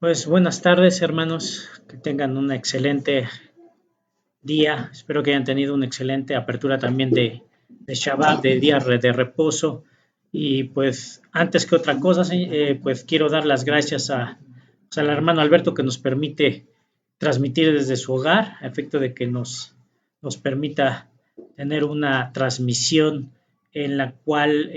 Pues buenas tardes, hermanos, que tengan un excelente día. Espero que hayan tenido una excelente apertura también de Shabbat, de día de reposo. Y pues antes que otra cosa, pues quiero dar las gracias al hermano Alberto que nos permite transmitir desde su hogar, a efecto de que nos permita tener una transmisión en la cual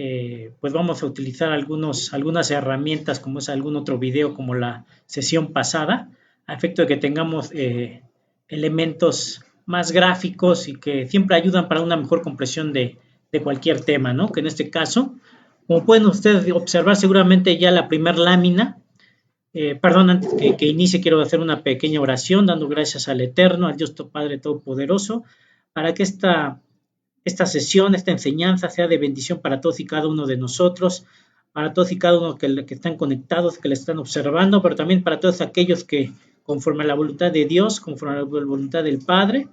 pues vamos a utilizar algunas herramientas como es algún otro video como la sesión pasada, a efecto de que tengamos elementos más gráficos y que siempre ayudan para una mejor comprensión de cualquier tema, ¿no? Que en este caso, como pueden ustedes observar seguramente ya la primera lámina, perdón, antes que inicie quiero hacer una pequeña oración dando gracias al Eterno, al Dios Padre Todopoderoso, para que esta sesión, esta enseñanza sea de bendición para todos y cada uno de nosotros, para todos y cada uno que están conectados, que le están observando, pero también para todos aquellos que conforme a la voluntad de Dios, conforme a la voluntad del Padre,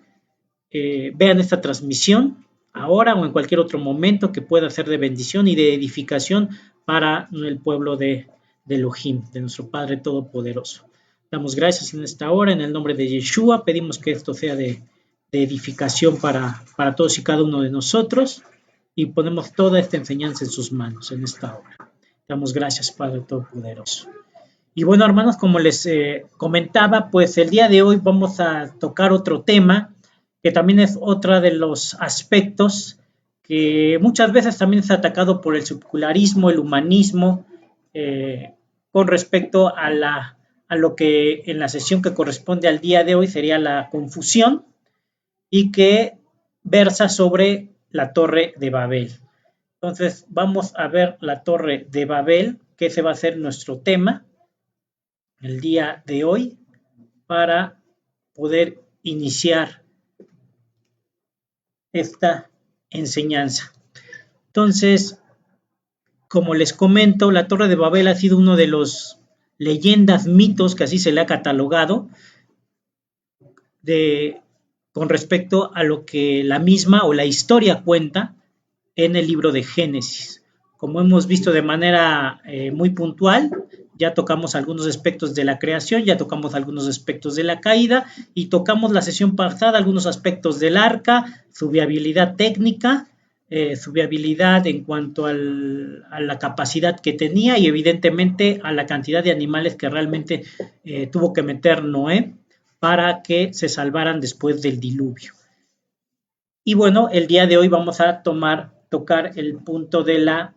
vean esta transmisión ahora o en cualquier otro momento que pueda ser de bendición y de edificación para el pueblo de Elohim, de nuestro Padre Todopoderoso. Damos gracias en esta hora, en el nombre de Yeshua, pedimos que esto sea de edificación para todos y cada uno de nosotros y ponemos toda esta enseñanza en sus manos en esta hora. Damos gracias, Padre Todopoderoso. Y bueno, hermanos, como les comentaba, pues el día de hoy vamos a tocar otro tema que también es otro de los aspectos que muchas veces también es atacado por el secularismo, el humanismo, con respecto a lo que en la sesión que corresponde al día de hoy sería la confusión y que versa sobre la Torre de Babel. Entonces, vamos a ver la Torre de Babel, que ese va a ser nuestro tema el día de hoy para poder iniciar esta enseñanza. Entonces, como les comento, la Torre de Babel ha sido uno de los leyendas, mitos, que así se le ha catalogado, con respecto a lo que la misma o la historia cuenta en el libro de Génesis. Como hemos visto de manera muy puntual, ya tocamos algunos aspectos de la creación, ya tocamos algunos aspectos de la caída y tocamos la sesión pasada algunos aspectos del arca, su viabilidad técnica, su viabilidad en cuanto a la capacidad que tenía y evidentemente a la cantidad de animales que realmente tuvo que meter Noé para que se salvaran después del diluvio. Y bueno, el día de hoy vamos a tocar el punto de la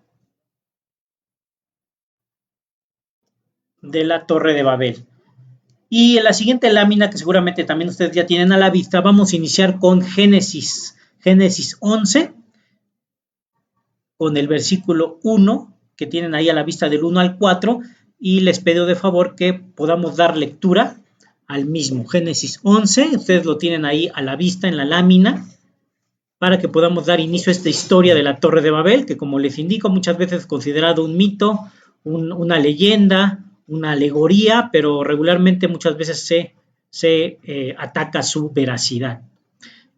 Torre de Babel. Y en la siguiente lámina, que seguramente también ustedes ya tienen a la vista, vamos a iniciar con Génesis 11, con el versículo 1, que tienen ahí a la vista del 1 al 4, y les pido de favor que podamos dar lectura al mismo. Génesis 11, ustedes lo tienen ahí a la vista en la lámina, para que podamos dar inicio a esta historia de la Torre de Babel, que como les indico, muchas veces es considerado un mito, una leyenda, una alegoría, pero regularmente muchas veces se ataca su veracidad.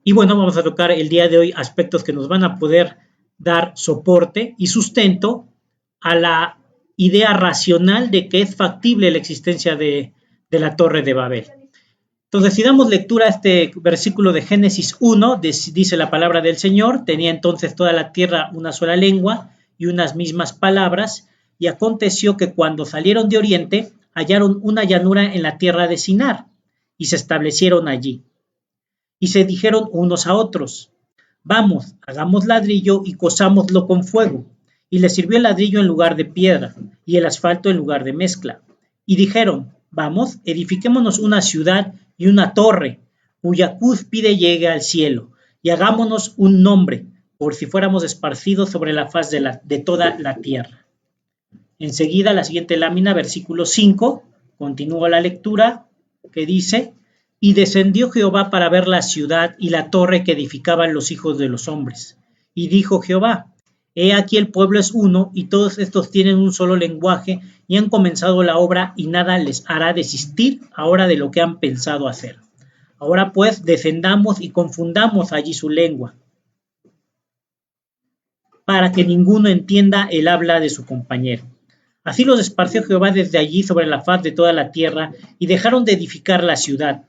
Y bueno, vamos a tocar el día de hoy aspectos que nos van a poder dar soporte y sustento a la idea racional de que es factible la existencia de la Torre de Babel. Entonces, si damos lectura a este versículo de Génesis 1, dice la palabra del Señor, tenía entonces toda la tierra una sola lengua y unas mismas palabras, y aconteció que cuando salieron de oriente, hallaron una llanura en la tierra de Sinar, y se establecieron allí. Y se dijeron unos a otros, vamos, hagamos ladrillo y cosámoslo con fuego. Y les sirvió el ladrillo en lugar de piedra, y el asfalto en lugar de mezcla. Y dijeron, vamos, edifiquémonos una ciudad y una torre, cuya cúspide llegue al cielo, y hagámonos un nombre, por si fuéramos esparcidos sobre la faz de toda la tierra. Enseguida, la siguiente lámina, versículo 5, continúa la lectura, que dice, y descendió Jehová para ver la ciudad y la torre que edificaban los hijos de los hombres. Y dijo Jehová, he aquí el pueblo es uno, y todos estos tienen un solo lenguaje, y han comenzado la obra, y nada les hará desistir ahora de lo que han pensado hacer. Ahora pues, descendamos y confundamos allí su lengua, para que ninguno entienda el habla de su compañero. Así los esparció Jehová desde allí sobre la faz de toda la tierra, y dejaron de edificar la ciudad.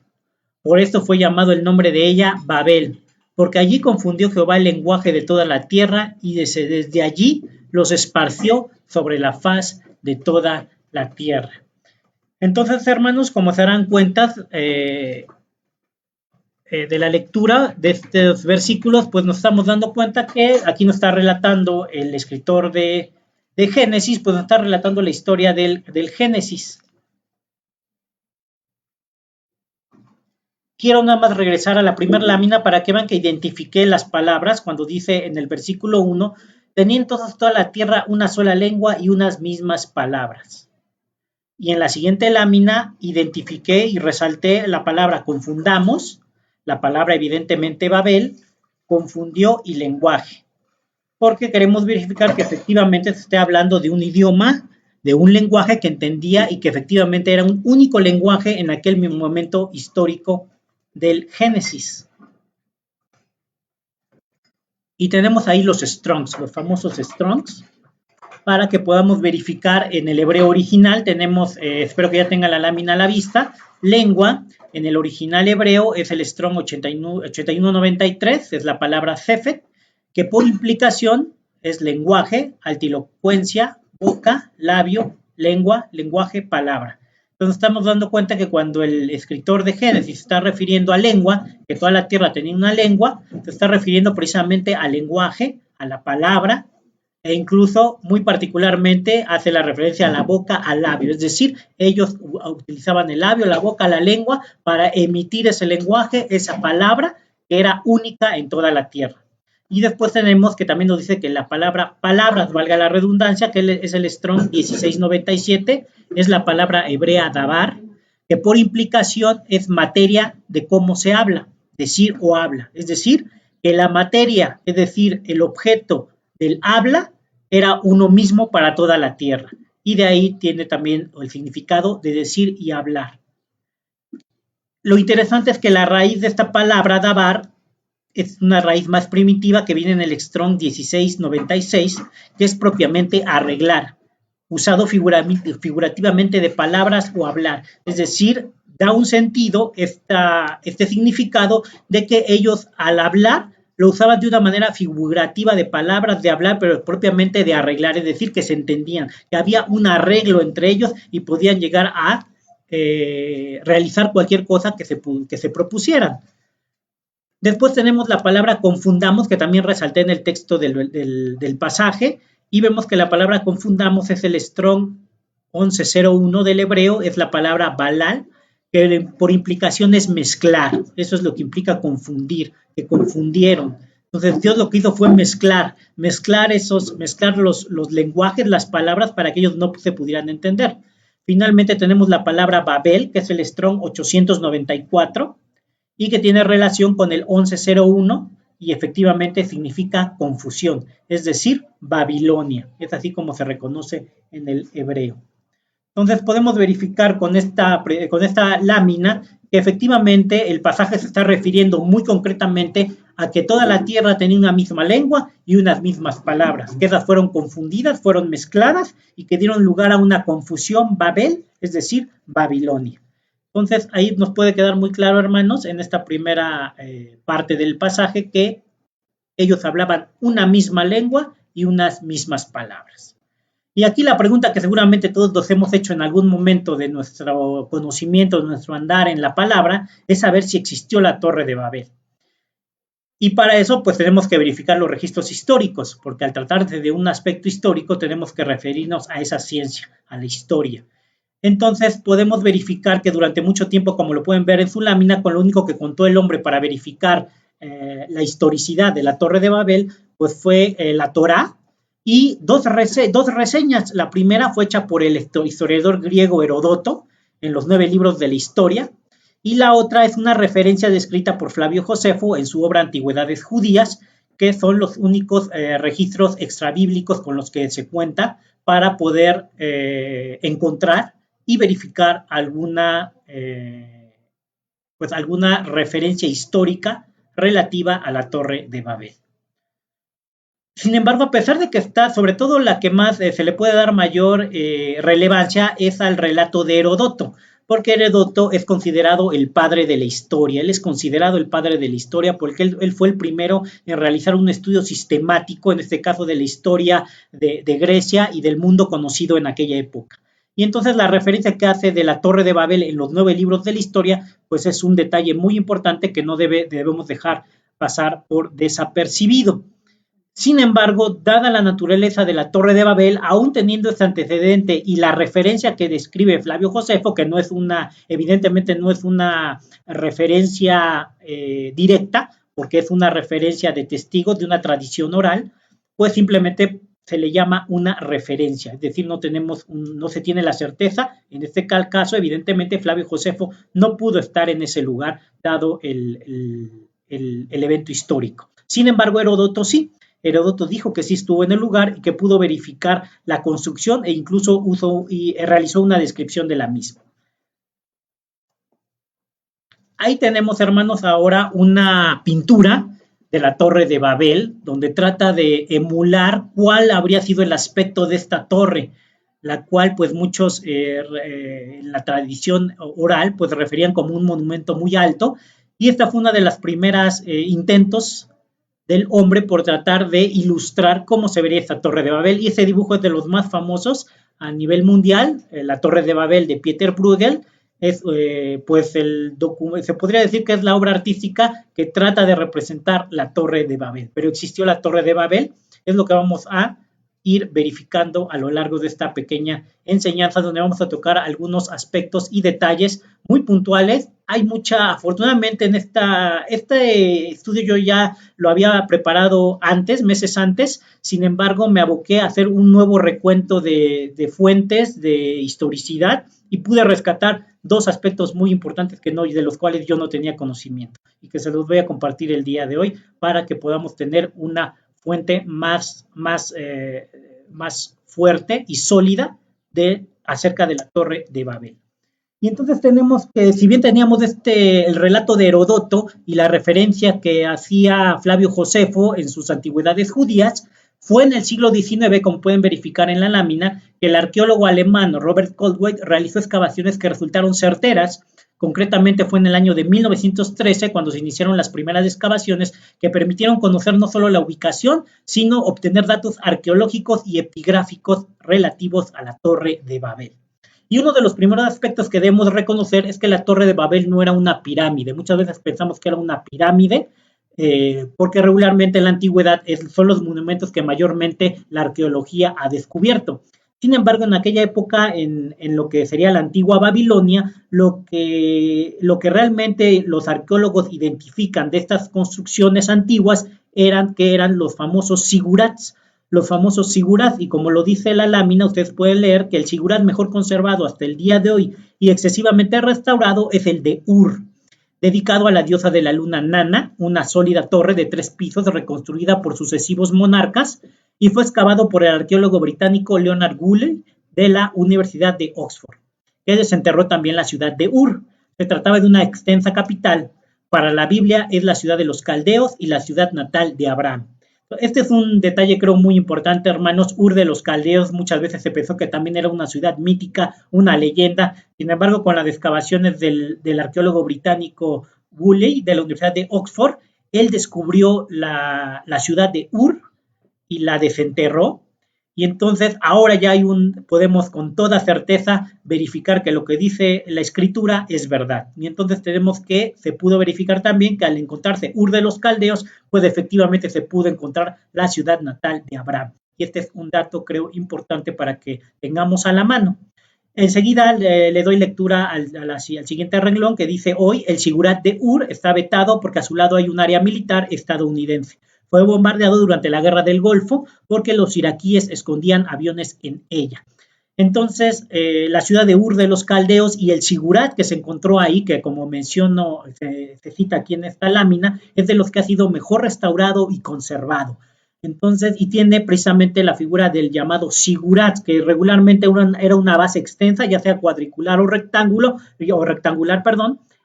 Por esto fue llamado el nombre de ella Babel, porque allí confundió Jehová el lenguaje de toda la tierra, y desde allí los esparció sobre la faz de toda la tierra. Entonces, hermanos, como se darán cuenta de la lectura de estos versículos, pues nos estamos dando cuenta que aquí nos está relatando el escritor de Génesis, pues nos está relatando la historia del Génesis. Quiero nada más regresar a la primera lámina para que vean que identifiqué las palabras cuando dice en el versículo 1, tenía entonces toda la tierra una sola lengua y unas mismas palabras. Y en la siguiente lámina identifiqué y resalté la palabra confundamos, la palabra evidentemente Babel, confundió y lenguaje, porque queremos verificar que efectivamente se esté hablando de un idioma, de un lenguaje que entendía y que efectivamente era un único lenguaje en aquel momento histórico del Génesis. Y tenemos ahí los Strongs, los famosos Strongs, para que podamos verificar en el hebreo original. Tenemos, espero que ya tengan la lámina a la vista, lengua. En el original hebreo es el Strong 8193, es la palabra Sefet, que por implicación es lenguaje, altilocuencia, boca, labio, lengua, lenguaje, palabra. Entonces estamos dando cuenta que cuando el escritor de Génesis está refiriendo a lengua, que toda la tierra tenía una lengua, se está refiriendo precisamente al lenguaje, a la palabra, e incluso muy particularmente hace la referencia a la boca, al labio, es decir, ellos utilizaban el labio, la boca, la lengua para emitir ese lenguaje, esa palabra que era única en toda la tierra. Y después tenemos que también nos dice que la palabra palabras, valga la redundancia, que es el Strong 1697, es la palabra hebrea dabar, que por implicación es materia de cómo se habla, decir o habla, es decir, que la materia, es decir, el objeto del habla, era uno mismo para toda la tierra. Y de ahí tiene también el significado de decir y hablar. Lo interesante es que la raíz de esta palabra, dabar, es una raíz más primitiva que viene en el Strong 1696, que es propiamente arreglar, usado figurativamente de palabras o hablar. Es decir, da un sentido, este significado de que ellos al hablar lo usaban de una manera figurativa de palabras, de hablar, pero propiamente de arreglar, es decir, que se entendían, que había un arreglo entre ellos y podían llegar a realizar cualquier cosa que se propusieran. Después tenemos la palabra confundamos, que también resalté en el texto del pasaje, y vemos que la palabra confundamos es el Strong 1101 del hebreo, es la palabra balal, que por implicación es mezclar, eso es lo que implica confundir, que confundieron. Entonces Dios lo que hizo fue mezclar los lenguajes, las palabras para que ellos no se pudieran entender. Finalmente tenemos la palabra Babel, que es el Strong 894, y que tiene relación con el 1101 y efectivamente significa confusión, es decir, Babilonia. Es así como se reconoce en el hebreo. Entonces podemos verificar con esta lámina que efectivamente el pasaje se está refiriendo muy concretamente a que toda la tierra tenía una misma lengua y unas mismas palabras, que esas fueron confundidas, fueron mezcladas y que dieron lugar a una confusión, Babel, es decir, Babilonia. Entonces ahí nos puede quedar muy claro, hermanos, en esta primera parte del pasaje que ellos hablaban una misma lengua y unas mismas palabras. Y aquí la pregunta que seguramente todos nos hemos hecho en algún momento de nuestro conocimiento, de nuestro andar en la palabra, es saber si existió la Torre de Babel. Y para eso, pues tenemos que verificar los registros históricos, porque al tratarse de un aspecto histórico, tenemos que referirnos a esa ciencia, a la historia. Entonces, podemos verificar que durante mucho tiempo, como lo pueden ver en su lámina, con lo único que contó el hombre para verificar la historicidad de la Torre de Babel, pues fue la Torá, y dos reseñas. La primera fue hecha por el historiador griego Heródoto en los 9 libros de la historia, y la otra es una referencia descrita por Flavio Josefo en su obra Antigüedades Judías, que son los únicos registros extrabíblicos con los que se cuenta para poder encontrar y verificar alguna referencia histórica relativa a la Torre de Babel. Sin embargo, a pesar de que está, sobre todo la que más se le puede dar mayor relevancia es al relato de Heródoto, porque Heródoto es considerado el padre de la historia, él es considerado el padre de la historia porque él fue el primero en realizar un estudio sistemático, en este caso de la historia de Grecia y del mundo conocido en aquella época. Y entonces la referencia que hace de la Torre de Babel en los 9 libros de la historia, pues es un detalle muy importante que no debemos dejar pasar por desapercibido. Sin embargo, dada la naturaleza de la Torre de Babel, aún teniendo este antecedente y la referencia que describe Flavio Josefo, que no es evidentemente no es una referencia directa, porque es una referencia de testigos de una tradición oral, pues simplemente se le llama una referencia, es decir, no se tiene la certeza. En este caso, evidentemente, Flavio Josefo no pudo estar en ese lugar, dado el evento histórico. Sin embargo, Heródoto sí. Heródoto dijo que sí estuvo en el lugar y que pudo verificar la construcción e incluso realizó una descripción de la misma. Ahí tenemos, hermanos, ahora una pintura de la Torre de Babel, donde trata de emular cuál habría sido el aspecto de esta torre, la cual pues muchos en la tradición oral pues referían como un monumento muy alto, y esta fue una de las primeras intentos del hombre por tratar de ilustrar cómo se vería esta Torre de Babel, y ese dibujo es de los más famosos a nivel mundial, la Torre de Babel de Pieter Bruegel. Es pues se podría decir que es la obra artística que trata de representar la Torre de Babel, pero existió la Torre de Babel, es lo que vamos a ir verificando a lo largo de esta pequeña enseñanza, donde vamos a tocar algunos aspectos y detalles muy puntuales. Hay afortunadamente en este estudio yo ya lo había preparado meses antes, sin embargo me aboqué a hacer un nuevo recuento de fuentes, de historicidad, y pude rescatar 2 aspectos muy importantes de los cuales yo no tenía conocimiento y que se los voy a compartir el día de hoy para que podamos tener una fuente más fuerte y sólida acerca de la Torre de Babel. Y entonces tenemos que, si bien teníamos el relato de Heródoto y la referencia que hacía Flavio Josefo en sus antigüedades judías, fue en el siglo XIX, como pueden verificar en la lámina, que el arqueólogo alemán Robert Goldweit realizó excavaciones que resultaron certeras. Concretamente fue en el año de 1913 cuando se iniciaron las primeras excavaciones que permitieron conocer no solo la ubicación, sino obtener datos arqueológicos y epigráficos relativos a la Torre de Babel. Y uno de los primeros aspectos que debemos reconocer es que la Torre de Babel no era una pirámide. Muchas veces pensamos que era una pirámide, porque regularmente en la antigüedad son los monumentos que mayormente la arqueología ha descubierto. Sin embargo, en aquella época, en lo que sería la antigua Babilonia, lo que realmente los arqueólogos identifican de estas construcciones antiguas eran los famosos zigurats. Los famosos zigurats, y como lo dice la lámina, ustedes pueden leer que el zigurat mejor conservado hasta el día de hoy y excesivamente restaurado es el de Ur, dedicado a la diosa de la luna Nana, una sólida torre de 3 pisos reconstruida por sucesivos monarcas, y fue excavado por el arqueólogo británico Leonard Woolley de la Universidad de Oxford, que desenterró también la ciudad de Ur. Se trataba de una extensa capital. Para la Biblia es la ciudad de los caldeos y la ciudad natal de Abraham. Este es un detalle creo muy importante, hermanos. Ur de los Caldeos muchas veces se pensó que también era una ciudad mítica, una leyenda. Sin embargo, con las excavaciones del arqueólogo británico Woolley de la Universidad de Oxford, él descubrió la ciudad de Ur y la desenterró. Y entonces ahora ya podemos con toda certeza verificar que lo que dice la escritura es verdad. Y entonces se pudo verificar también que al encontrarse Ur de los Caldeos, pues efectivamente se pudo encontrar la ciudad natal de Abraham. Y este es un dato, creo, importante para que tengamos a la mano. Enseguida le doy lectura al siguiente renglón que dice: hoy el zigurat de Ur está vetado porque a su lado hay un área militar estadounidense. Fue bombardeado durante la Guerra del Golfo porque los iraquíes escondían aviones en ella. Entonces, la ciudad de Ur de los Caldeos y el zigurat que se encontró ahí, que como menciono, se cita aquí en esta lámina, es de los que ha sido mejor restaurado y conservado. Entonces, y tiene precisamente la figura del llamado zigurat, que regularmente era una base extensa, ya sea cuadricular o rectangular,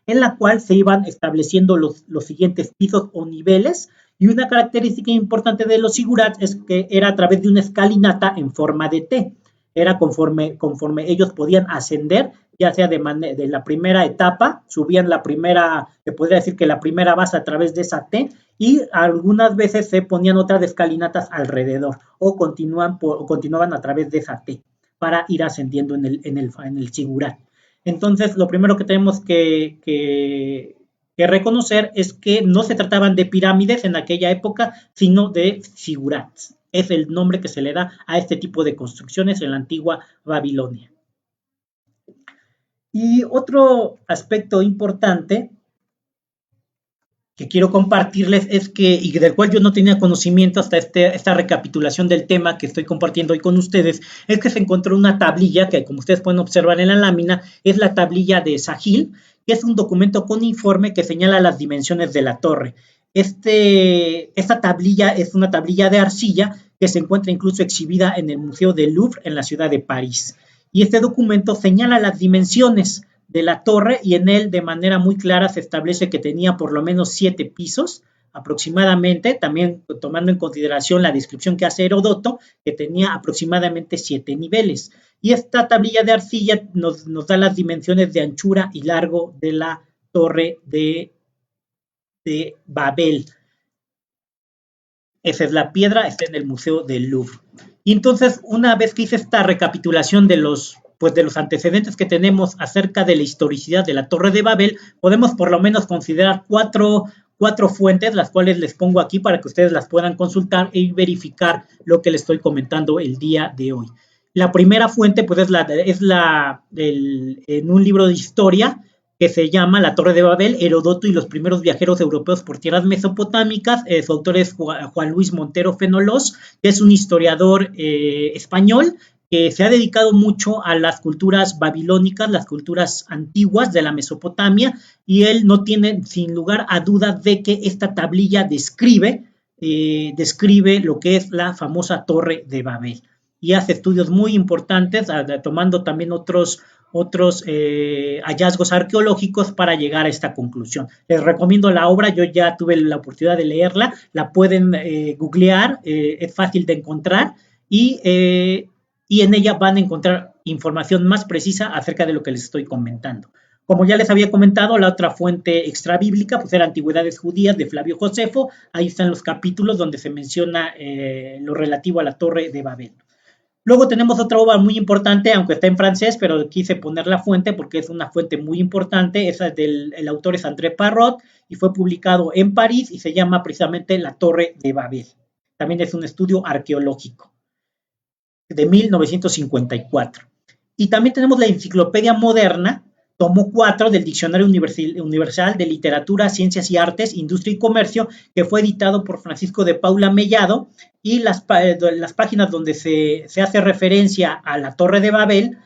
en la cual se iban estableciendo los siguientes pisos o niveles, Y una característica importante de los zigurats es que era a través de una escalinata en forma de T. Era conforme ellos podían ascender, ya sea de la primera etapa, subían la primera, se podría decir que la primera base a través de esa T, y algunas veces se ponían otras escalinatas alrededor, o continuaban a través de esa T, para ir ascendiendo en el zigurat. Entonces, lo primero que tenemos que reconocer es que no se trataban de pirámides en aquella época, sino de zigurats. Es el nombre que se le da a este tipo de construcciones en la antigua Babilonia. Y otro aspecto importante que quiero compartirles es que, y del cual yo no tenía conocimiento hasta esta recapitulación del tema que estoy compartiendo hoy con ustedes, es que se encontró una tablilla que, como ustedes pueden observar en la lámina, es la tablilla de Sahil, que es un documento cuneiforme que señala las dimensiones de la torre. Esta tablilla es una tablilla de arcilla que se encuentra incluso exhibida en el Museo del Louvre en la ciudad de París. Y este documento señala las dimensiones de la torre y en él de manera muy clara se establece que tenía por lo menos 7 pisos aproximadamente, también tomando en consideración la descripción que hace Heródoto, que tenía aproximadamente 7 niveles. Y esta tablilla de arcilla nos da las dimensiones de anchura y largo de la torre de Babel. Esa es la piedra, está en el Museo del Louvre. Y entonces, una vez que hice esta recapitulación de los antecedentes que tenemos acerca de la historicidad de la Torre de Babel, podemos por lo menos considerar cuatro fuentes, las cuales les pongo aquí para que ustedes las puedan consultar y verificar lo que les estoy comentando el día de hoy. La primera fuente, pues, en un libro de historia que se llama La Torre de Babel, Heródoto y los primeros viajeros europeos por tierras mesopotámicas. Su autor es Juan Luis Montero Fenolós, que es un historiador español que se ha dedicado mucho a las culturas babilónicas, las culturas antiguas de la Mesopotamia, y él no tiene sin lugar a dudas de que esta tablilla describe lo que es la famosa Torre de Babel. Y hace estudios muy importantes, tomando también otros hallazgos arqueológicos para llegar a esta conclusión. Les recomiendo la obra, yo ya tuve la oportunidad de leerla, la pueden googlear, es fácil de encontrar y en ella van a encontrar información más precisa acerca de lo que les estoy comentando. Como ya les había comentado, la otra fuente extrabíblica pues era Antigüedades Judías de Flavio Josefo. Ahí están los capítulos donde se menciona lo relativo a la Torre de Babel. Luego tenemos otra obra muy importante, aunque está en francés, pero quise poner la fuente porque es una fuente muy importante. El autor es André Parrot y fue publicado en París y se llama precisamente La Torre de Babel. También es un estudio arqueológico de 1954. Y también tenemos la Enciclopedia Moderna, tomo 4 del Diccionario Universal de Literatura, Ciencias y Artes, Industria y Comercio, que fue editado por Francisco de Paula Mellado, y las páginas donde se hace referencia a la Torre de Babel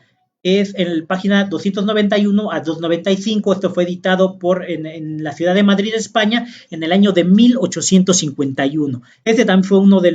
es en la página 291 a 295. Esto fue editado en la ciudad de Madrid, España, en el año de 1851. Este también fue uno de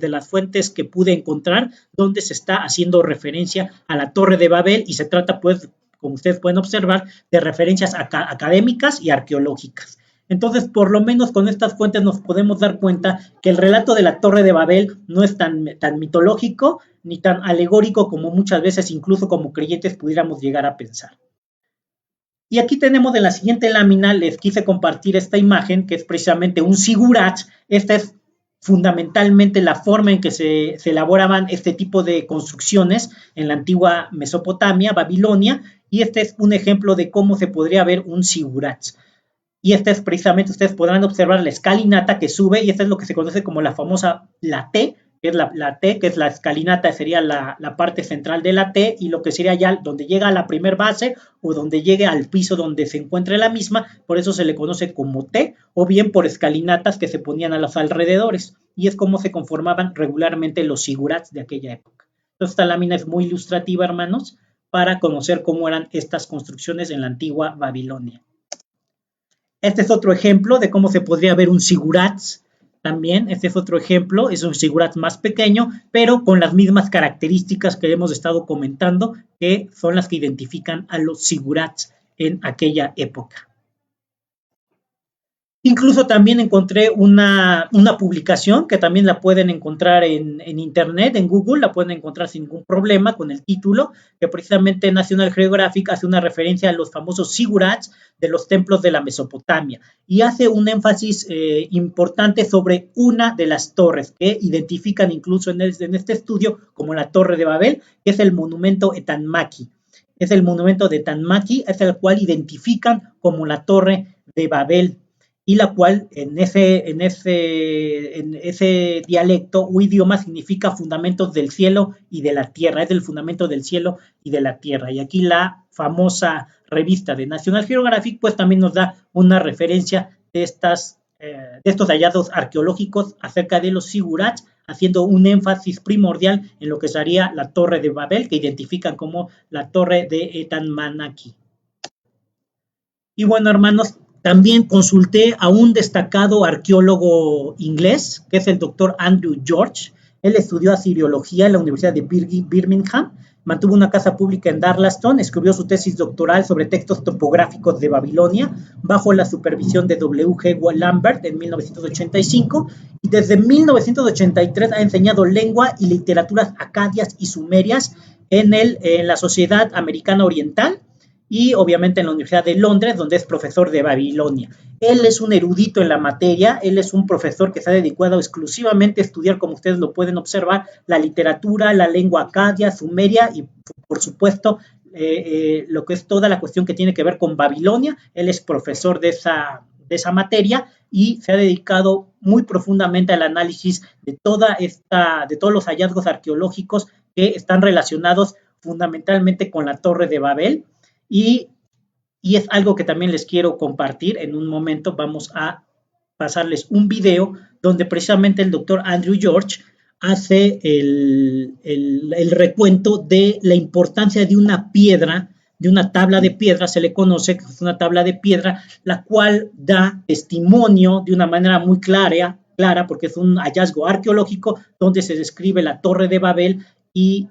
las fuentes que pude encontrar donde se está haciendo referencia a la Torre de Babel y se trata, pues, como ustedes pueden observar, de referencias académicas y arqueológicas. Entonces, por lo menos con estas fuentes nos podemos dar cuenta que el relato de la Torre de Babel no es tan mitológico ni tan alegórico como muchas veces, incluso como creyentes, pudiéramos llegar a pensar. Y aquí tenemos en la siguiente lámina, les quise compartir esta imagen, que es precisamente un zigurat. Esta es fundamentalmente la forma en que se elaboraban este tipo de construcciones en la antigua Mesopotamia, Babilonia, y este es un ejemplo de cómo se podría ver un zigurat. Y esta es precisamente, ustedes podrán observar la escalinata que sube, y esta es lo que se conoce como la famosa la T, que es la T, que es la escalinata, sería la parte central de la T, y lo que sería ya donde llega a la primer base o donde llegue al piso donde se encuentre la misma, por eso se le conoce como T, o bien por escalinatas que se ponían a los alrededores, y es como se conformaban regularmente los zigurats de aquella época. Entonces esta lámina es muy ilustrativa, hermanos, para conocer cómo eran estas construcciones en la antigua Babilonia. Este es otro ejemplo de cómo se podría ver un zigurat. También, este es otro ejemplo, es un zigurat más pequeño, pero con las mismas características que hemos estado comentando, que son las que identifican a los zigurats en aquella época. Incluso también encontré una publicación que también la pueden encontrar en internet, en Google, la pueden encontrar sin ningún problema con el título, que precisamente National Geographic hace una referencia a los famosos zigurats de los templos de la Mesopotamia y hace un énfasis importante sobre una de las torres que identifican incluso en este estudio como la Torre de Babel, que es el monumento Etanmaki. Es el monumento de Etanmaki, es el cual identifican como la Torre de Babel, y la cual en ese dialecto o idioma significa fundamentos del cielo y de la tierra, es el fundamento del cielo y de la tierra. Y aquí la famosa revista de National Geographic pues también nos da una referencia de estos hallazgos arqueológicos acerca de los zigurats, haciendo un énfasis primordial en lo que sería la Torre de Babel, que identifican como la Torre de Etanmanaki. Y bueno, hermanos, también consulté a un destacado arqueólogo inglés, que es el doctor Andrew George. Él estudió asiriología en la Universidad de Birmingham, mantuvo una casa pública en Darlaston, escribió su tesis doctoral sobre textos topográficos de Babilonia, bajo la supervisión de W.G. Lambert en 1985, y desde 1983 ha enseñado lengua y literaturas acadias y sumerias en la Sociedad Americana Oriental, y obviamente en la Universidad de Londres, donde es profesor de Babilonia. Él es un erudito en la materia, él es un profesor que se ha dedicado exclusivamente a estudiar, como ustedes lo pueden observar, la literatura, la lengua acadia, sumeria y, por supuesto, lo que es toda la cuestión que tiene que ver con Babilonia. Él es profesor de esa materia y se ha dedicado muy profundamente al análisis de todos los hallazgos arqueológicos que están relacionados fundamentalmente con la Torre de Babel. Y es algo que también les quiero compartir. En un momento vamos a pasarles un video donde precisamente el doctor Andrew George hace el recuento de la importancia de una piedra, de una tabla de piedra, se le conoce que es una tabla de piedra, la cual da testimonio de una manera muy clara, porque es un hallazgo arqueológico donde se describe la Torre de Babel y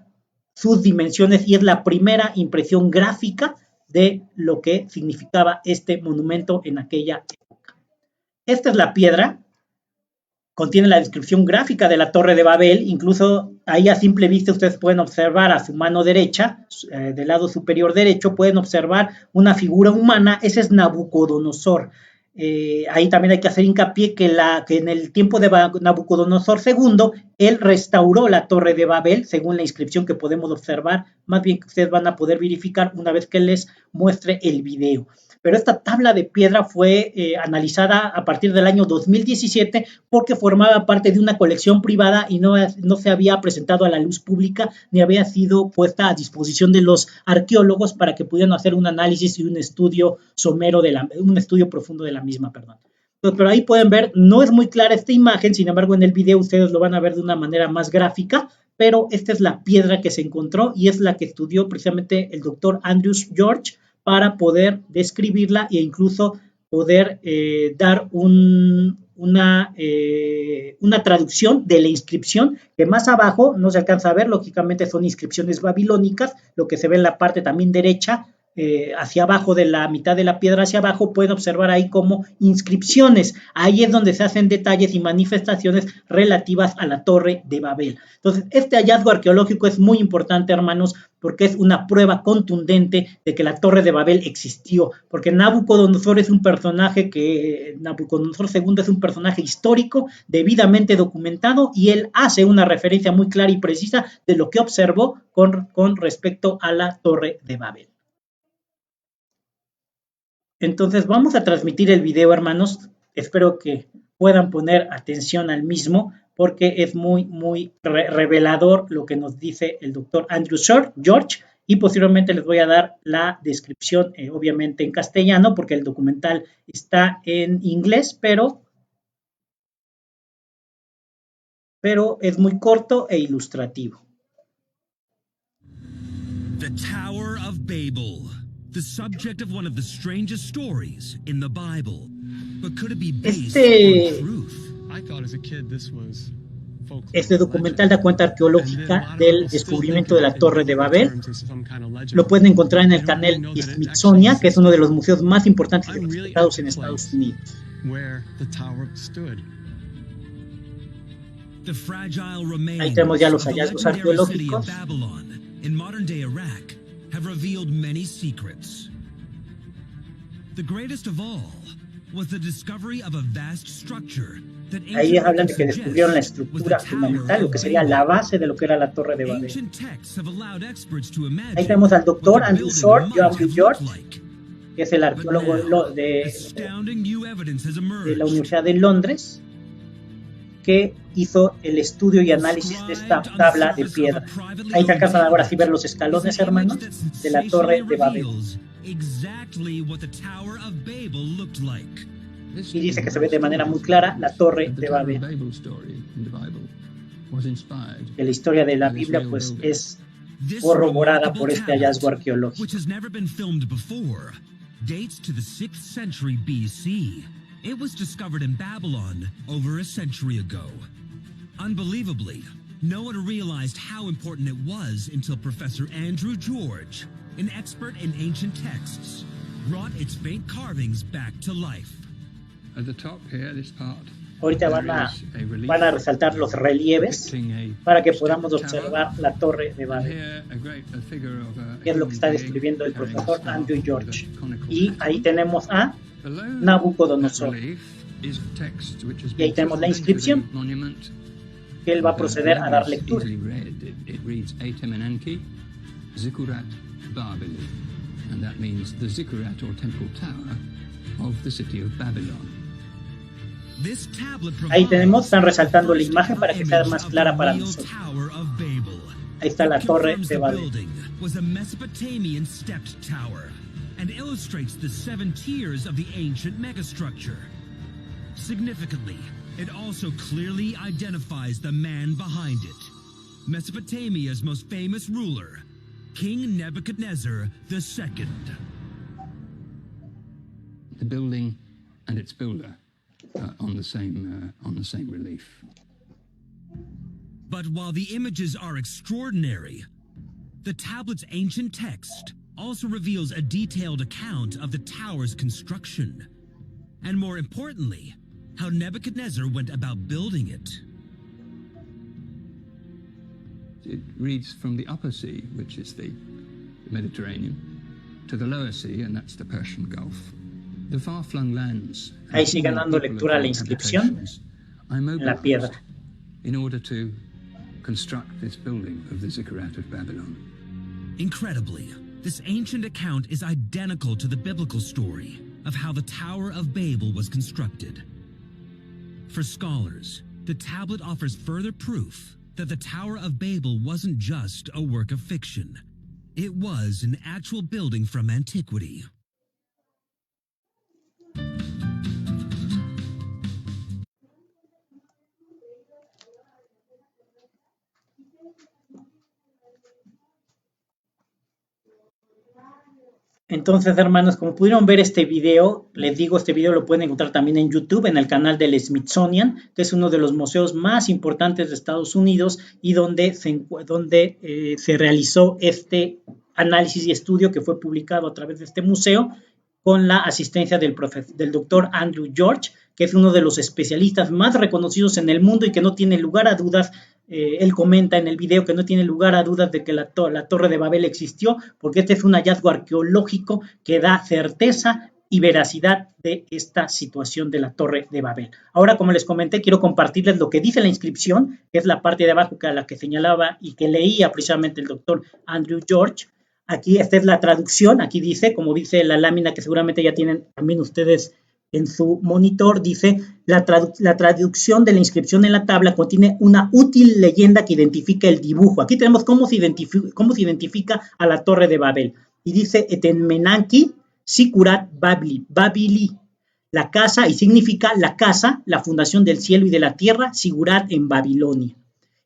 sus dimensiones, y es la primera impresión gráfica de lo que significaba este monumento en aquella época. Esta es la piedra, contiene la descripción gráfica de la Torre de Babel, incluso ahí a simple vista ustedes pueden observar a su mano derecha, del lado superior derecho, pueden observar una figura humana, ese es Nabucodonosor. Ahí también hay que hacer hincapié que en el tiempo de Nabucodonosor II, él restauró la Torre de Babel, según la inscripción que podemos observar, más bien que ustedes van a poder verificar una vez que les muestre el video. Pero esta tabla de piedra fue analizada a partir del año 2017 porque formaba parte de una colección privada y no se había presentado a la luz pública ni había sido puesta a disposición de los arqueólogos para que pudieran hacer un análisis y un estudio somero, un estudio profundo de la misma, perdón. Pero ahí pueden ver, no es muy clara esta imagen, sin embargo en el video ustedes lo van a ver de una manera más gráfica, pero esta es la piedra que se encontró y es la que estudió precisamente el doctor Andrew George para poder describirla e incluso poder dar una traducción de la inscripción, que más abajo no se alcanza a ver, lógicamente son inscripciones babilónicas, lo que se ve en la parte también derecha, hacia abajo, de la mitad de la piedra hacia abajo, pueden observar ahí como inscripciones. Ahí es donde se hacen detalles y manifestaciones relativas a la Torre de Babel. Entonces, este hallazgo arqueológico es muy importante, hermanos, porque es una prueba contundente de que la Torre de Babel existió, porque Nabucodonosor es un personaje Nabucodonosor II es un personaje histórico, debidamente documentado, y él hace una referencia muy clara y precisa de lo que observó con respecto a la Torre de Babel. Entonces vamos a transmitir el video, hermanos. Espero que puedan poner atención al mismo porque es muy, muy revelador lo que nos dice el doctor Andrew George, y posteriormente les voy a dar la descripción, obviamente en castellano, porque el documental está en inglés, pero es muy corto e ilustrativo. The Tower of Babel. The subject of one of the strangest stories in the Bible. But could it be based on truth? I thought as a kid this was Este documental da cuenta arqueológica del descubrimiento de la Torre de Babel. Lo pueden encontrar en el canal Smithsonian, que es uno de los museos más importantes y respetados en Estados Unidos. where the tower stood. The fragile Ahí tenemos ya los remains of the hallazgos legendary city arqueológicos. of Babylon in modern-day Iraq have revealed many secrets. The greatest of all was the discovery of a vast structure that Ahí ancient hablan de que records descubrieron la suggest was estructura the Tower fundamental, lo que of sería la Babel. base de lo que era la Torre de Babel. Ancient texts have allowed experts to imagine Ahí tenemos al doctor what the Andrew building George, might have George, looked like. que es el But arqueólogo now, de astounding new evidence has la emerged. Universidad de Londres, que hizo el estudio y análisis de esta tabla de piedra. Ahí se alcanzan ahora sí ver los escalones, hermanos, de la Torre de Babel. Exactly what the Tower of Babel looked like. Y dice que se ve de manera muy clara la Torre de Babel. Que la historia de la Biblia pues es corroborada por este hallazgo arqueológico. Which has never been filmed before, dates to the 6th century BC. It was discovered in Babylon over a century ago. Unbelievably, no one realized how important it was until Professor Andrew George, an expert in ancient texts, brought its faint carvings back to life. At the top here, this part, Ahorita van a resaltar los relieves para que podamos observar la Torre de Babel, que es lo que está describiendo el profesor Andrew George. Y ahí tenemos a Nabucodonosor. Y ahí tenemos la inscripción que él va a proceder a dar lectura. Zikurat Babeli, and that means the Zikurat or temple tower of the city of Babylon. Ahí tenemos, están resaltando la imagen para que sea más clara para nosotros. Ahí está la Torre de Babel. Was a Mesopotamian stepped tower and illustrates the 7 tiers of the ancient megastructure. Significantly, it also clearly identifies the man behind it, Mesopotamia's most famous ruler, King Nebuchadnezzar II. The building and its builder on the same relief. But while the images are extraordinary, the tablet's ancient text also reveals a detailed account of the tower's construction, and more importantly, how Nebuchadnezzar went about building it. It reads from the upper sea, which is the Mediterranean, to the lower sea, and that's the Persian Gulf. The far-flung lands. Ahí sigue dando lectura a la inscripción en la piedra. In order to construct this building of the Zikkurat of Babylon. Incredibly, this ancient account is identical to the biblical story of how the Tower of Babel was constructed. For scholars, the tablet offers further proof that the Tower of Babel wasn't just a work of fiction. It was an actual building from antiquity. Entonces, hermanos, como pudieron ver este video, les digo, este video lo pueden encontrar también en YouTube, en el canal del Smithsonian, que es uno de los museos más importantes de Estados Unidos y donde se realizó este análisis y estudio que fue publicado a través de este museo con la asistencia del doctor Andrew George, que es uno de los especialistas más reconocidos en el mundo y que no tiene lugar a dudas. Él comenta en el video que no tiene lugar a dudas de que la Torre de Babel existió, porque este es un hallazgo arqueológico que da certeza y veracidad de esta situación de la Torre de Babel. Ahora, como les comenté, quiero compartirles lo que dice la inscripción, que es la parte de abajo que a la que señalaba y que leía precisamente el doctor Andrew George. Aquí esta es la traducción, aquí dice, como dice la lámina que seguramente ya tienen también ustedes en su monitor, dice, la traducción de la inscripción en la tabla contiene una útil leyenda que identifica el dibujo. Aquí tenemos cómo se identifica a la Torre de Babel. Y dice, Etenmenanki Zikkurat Babili, la casa, y significa la casa, la fundación del cielo y de la tierra, Zikkurat en Babilonia.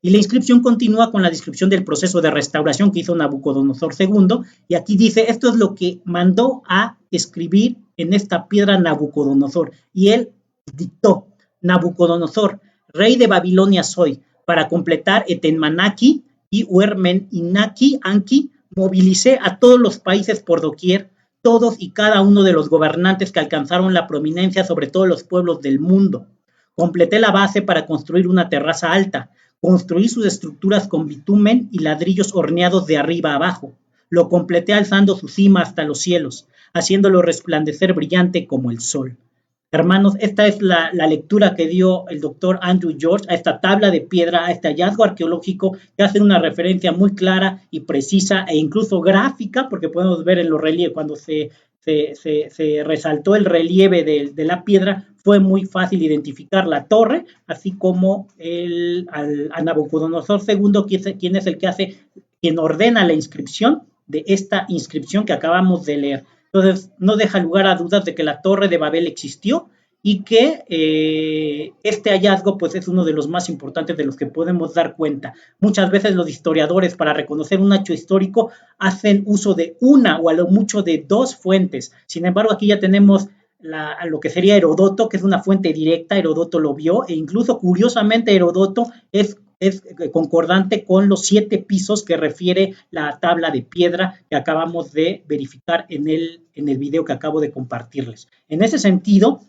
Y la inscripción continúa con la descripción del proceso de restauración que hizo Nabucodonosor II. Y aquí dice, esto es lo que mandó a escribir en esta piedra Nabucodonosor. Y él dictó, Nabucodonosor, rey de Babilonia soy, para completar Etenmanaki y Uermen Inaki Anki, movilicé a todos los países por doquier, todos y cada uno de los gobernantes que alcanzaron la prominencia sobre todos los pueblos del mundo. Completé la base para construir una terraza alta. Construí sus estructuras con bitumen y ladrillos horneados de arriba a abajo. Lo completé alzando su cima hasta los cielos, haciéndolo resplandecer brillante como el sol. Hermanos, esta es la lectura que dio el doctor Andrew George a esta tabla de piedra, a este hallazgo arqueológico que hace una referencia muy clara y precisa e incluso gráfica, porque podemos ver en los relieves, cuando se resaltó el relieve de la piedra, fue muy fácil identificar la torre, así como a Nabucodonosor II, quien es el que quien ordena la inscripción de esta inscripción que acabamos de leer. Entonces, no deja lugar a dudas de que la Torre de Babel existió y que este hallazgo pues, es uno de los más importantes de los que podemos dar cuenta. Muchas veces los historiadores, para reconocer un hecho histórico, hacen uso de una o a lo mucho de dos fuentes. Sin embargo, aquí ya tenemos lo que sería Heródoto, que es una fuente directa. Heródoto lo vio, e incluso, curiosamente, Heródoto es concordante con los 7 pisos que refiere la tabla de piedra que acabamos de verificar en el video que acabo de compartirles. En ese sentido,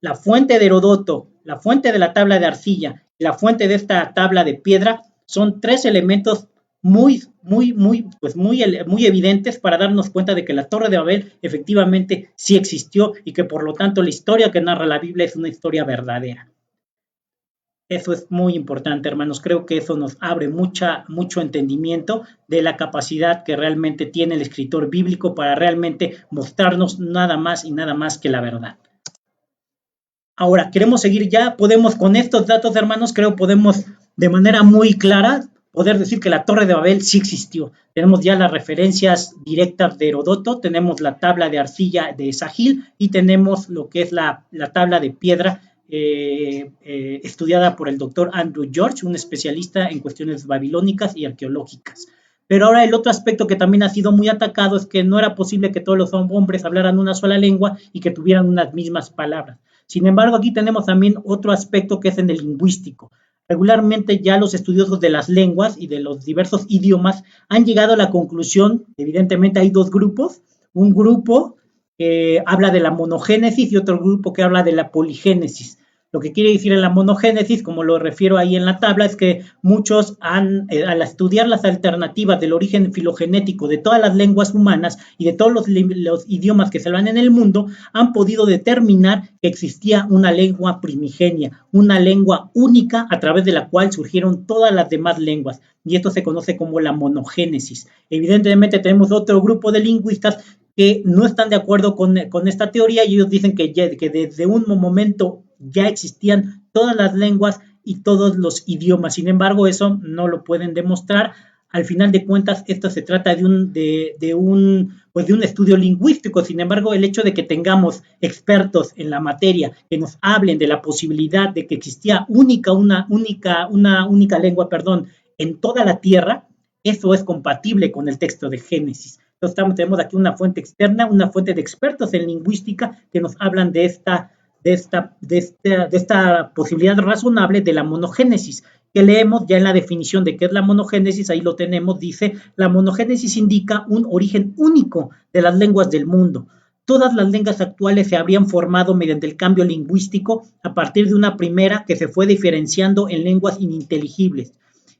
la fuente de Heródoto, la fuente de la tabla de arcilla y la fuente de esta tabla de piedra son 3 elementos muy evidentes para darnos cuenta de que la Torre de Babel efectivamente sí existió y que por lo tanto la historia que narra la Biblia es una historia verdadera. Eso es muy importante, hermanos. Creo que eso nos abre mucho entendimiento de la capacidad que realmente tiene el escritor bíblico para realmente mostrarnos nada más y nada más que la verdad. Ahora, queremos seguir ya. Podemos, con estos datos, hermanos, podemos de manera muy clara poder decir que la Torre de Babel sí existió. Tenemos ya las referencias directas de Heródoto, tenemos la tabla de arcilla de Sahil y tenemos lo que es la tabla de piedra estudiada por el doctor Andrew George, un especialista en cuestiones babilónicas y arqueológicas. Pero ahora el otro aspecto que también ha sido muy atacado es que no era posible que todos los hombres hablaran una sola lengua y que tuvieran unas mismas palabras. Sin embargo, aquí tenemos también otro aspecto que es en el lingüístico. Regularmente ya los estudiosos de las lenguas y de los diversos idiomas han llegado a la conclusión, evidentemente hay 2 grupos, un grupo que habla de la monogénesis y otro grupo que habla de la poligénesis. Lo que quiere decir en la monogénesis, como lo refiero ahí en la tabla, es que muchos al estudiar las alternativas del origen filogenético de todas las lenguas humanas y de todos los idiomas que se hablan en el mundo, han podido determinar que existía una lengua primigenia, una lengua única a través de la cual surgieron todas las demás lenguas. Y esto se conoce como la monogénesis. Evidentemente tenemos otro grupo de lingüistas que no están de acuerdo con esta teoría y ellos dicen que desde un momento ya existían todas las lenguas y todos los idiomas. Sin embargo, eso no lo pueden demostrar. Al final de cuentas, esto se trata de un estudio lingüístico. Sin embargo, el hecho de que tengamos expertos en la materia que nos hablen de la posibilidad de que existía una única lengua, en toda la tierra, eso es compatible con el texto de Génesis. Entonces, tenemos aquí una fuente externa, una fuente de expertos en lingüística que nos hablan de esta posibilidad razonable de la monogénesis, que leemos ya en la definición de qué es la monogénesis. Ahí lo tenemos, dice: la monogénesis indica un origen único de las lenguas del mundo. Todas las lenguas actuales se habrían formado mediante el cambio lingüístico a partir de una primera que se fue diferenciando en lenguas ininteligibles.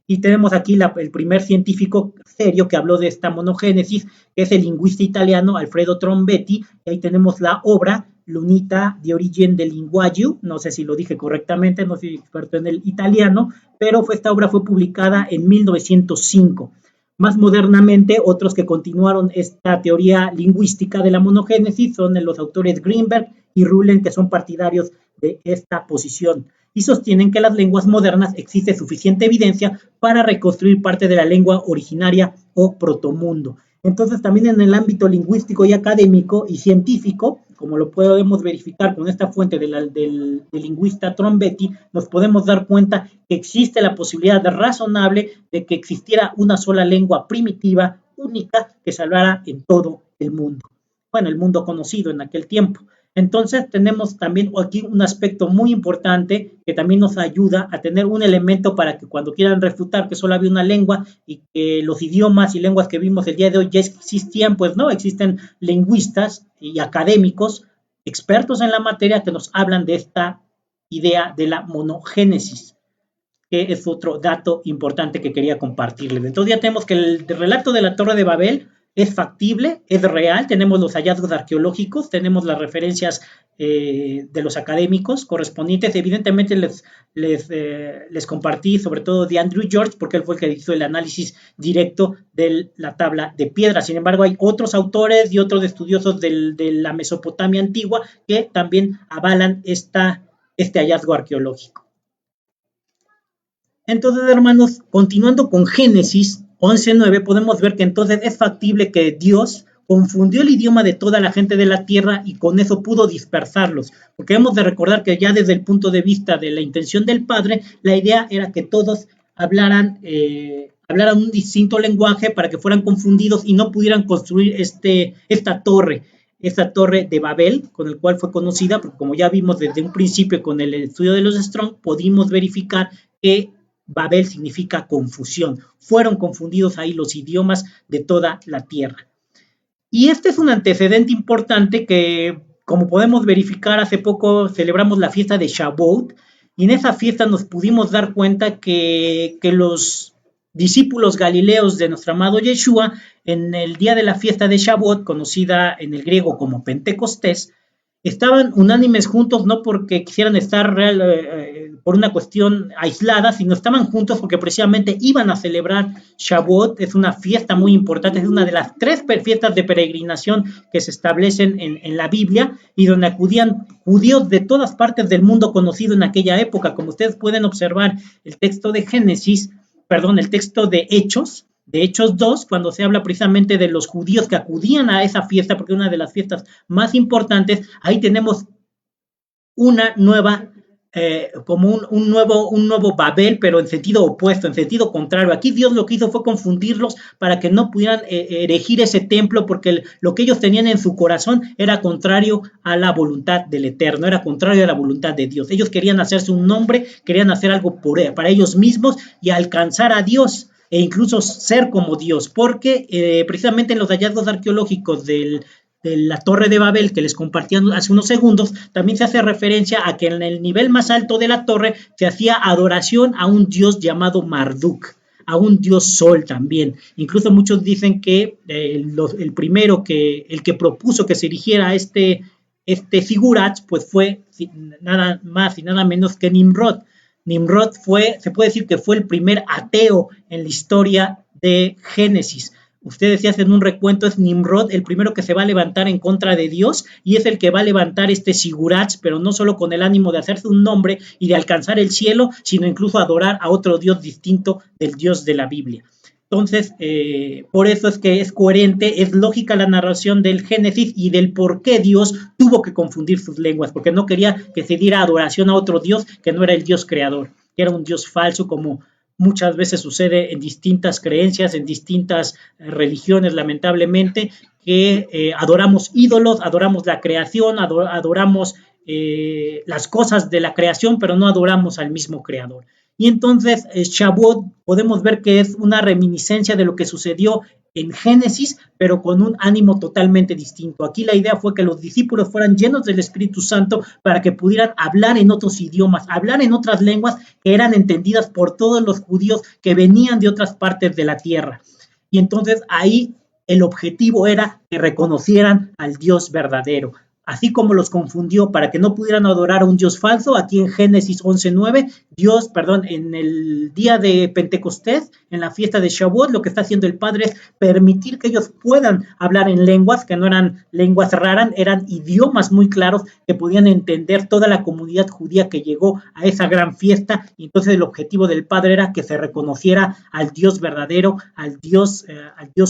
Y tenemos aquí el primer científico serio que habló de esta monogénesis, que es el lingüista italiano Alfredo Trombetti. Y ahí tenemos la obra L'unità di origine del linguaggio, no sé si lo dije correctamente, no soy experto en el italiano, pero esta obra fue publicada en 1905. Más modernamente, otros que continuaron esta teoría lingüística de la monogénesis son los autores Greenberg y Rullen, que son partidarios de esta posición y sostienen que en las lenguas modernas existe suficiente evidencia para reconstruir parte de la lengua originaria o protomundo. Entonces, también en el ámbito lingüístico y académico y científico, como lo podemos verificar con esta fuente del lingüista Trombetti, nos podemos dar cuenta que existe la posibilidad razonable de que existiera una sola lengua primitiva, única, que se hablara en todo el mundo. Bueno, el mundo conocido en aquel tiempo. Entonces tenemos también aquí un aspecto muy importante que también nos ayuda a tener un elemento para que cuando quieran refutar que solo había una lengua y que los idiomas y lenguas que vimos el día de hoy ya existían, pues no, existen lingüistas y académicos expertos en la materia que nos hablan de esta idea de la monogénesis, que es otro dato importante que quería compartirles. Entonces ya tenemos que el relato de la Torre de Babel es factible, es real, tenemos los hallazgos arqueológicos, tenemos las referencias de los académicos correspondientes. Evidentemente les compartí sobre todo de Andrew George, porque él fue el que hizo el análisis directo de la tabla de piedra. Sin embargo, hay otros autores y otros estudiosos de la Mesopotamia antigua que también avalan este hallazgo arqueológico. Entonces, hermanos, continuando con Génesis 11:9, podemos ver que entonces es factible que Dios confundió el idioma de toda la gente de la tierra y con eso pudo dispersarlos, porque hemos de recordar que ya desde el punto de vista de la intención del Padre, la idea era que todos hablaran un distinto lenguaje para que fueran confundidos y no pudieran construir esta torre de Babel, con el cual fue conocida, porque como ya vimos desde un principio con el estudio de los Strong, pudimos verificar que Babel significa confusión. Fueron confundidos ahí los idiomas de toda la tierra. Y este es un antecedente importante que, como podemos verificar, hace poco celebramos la fiesta de Shavuot, y en esa fiesta nos pudimos dar cuenta que los discípulos galileos de nuestro amado Yeshua, en el día de la fiesta de Shavuot, conocida en el griego como Pentecostés, estaban unánimes juntos, no porque quisieran estar por una cuestión aislada, sino estaban juntos porque precisamente iban a celebrar Shavuot. Es una fiesta muy importante, es una de las 3 fiestas de peregrinación que se establecen en la Biblia y donde acudían judíos de todas partes del mundo conocido en aquella época. Como ustedes pueden observar, el texto de Hechos 2, cuando se habla precisamente de los judíos que acudían a esa fiesta, porque es una de las fiestas más importantes, ahí tenemos una nueva, como un nuevo Babel, pero en sentido opuesto, en sentido contrario. Aquí Dios lo que hizo fue confundirlos para que no pudieran erigir ese templo, porque lo que ellos tenían en su corazón era contrario a la voluntad del Eterno, era contrario a la voluntad de Dios. Ellos querían hacerse un nombre, querían hacer algo para ellos mismos y alcanzar a Dios, e incluso ser como Dios, porque precisamente en los hallazgos arqueológicos de la Torre de Babel que les compartí hace unos segundos, también se hace referencia a que en el nivel más alto de la torre se hacía adoración a un dios llamado Marduk, a un dios Sol también. Incluso muchos dicen que el primero el que propuso que se erigiera este figurat, pues fue nada más y nada menos que Nimrod. Nimrod se puede decir que fue el primer ateo en la historia de Génesis. Ustedes si hacen un recuento, es Nimrod el primero que se va a levantar en contra de Dios y es el que va a levantar este Sigurat, pero no solo con el ánimo de hacerse un nombre y de alcanzar el cielo, sino incluso adorar a otro Dios distinto del Dios de la Biblia. Entonces, por eso es que es coherente, es lógica la narración del Génesis y del por qué Dios tuvo que confundir sus lenguas, porque no quería que se diera adoración a otro Dios que no era el Dios creador, que era un Dios falso, como muchas veces sucede en distintas creencias, en distintas religiones, lamentablemente, que adoramos ídolos, adoramos la creación, adoramos las cosas de la creación, pero no adoramos al mismo creador. Y entonces Shavuot podemos ver que es una reminiscencia de lo que sucedió en Génesis, pero con un ánimo totalmente distinto. Aquí la idea fue que los discípulos fueran llenos del Espíritu Santo para que pudieran hablar en otros idiomas, hablar en otras lenguas que eran entendidas por todos los judíos que venían de otras partes de la tierra. Y entonces ahí el objetivo era que reconocieran al Dios verdadero. Así como los confundió para que no pudieran adorar a un Dios falso, aquí en Génesis 11:9, en el día de Pentecostés, en la fiesta de Shavuot, lo que está haciendo el Padre es permitir que ellos puedan hablar en lenguas, que no eran lenguas raras, eran idiomas muy claros que podían entender toda la comunidad judía que llegó a esa gran fiesta. Y entonces el objetivo del Padre era que se reconociera al Dios verdadero, al Dios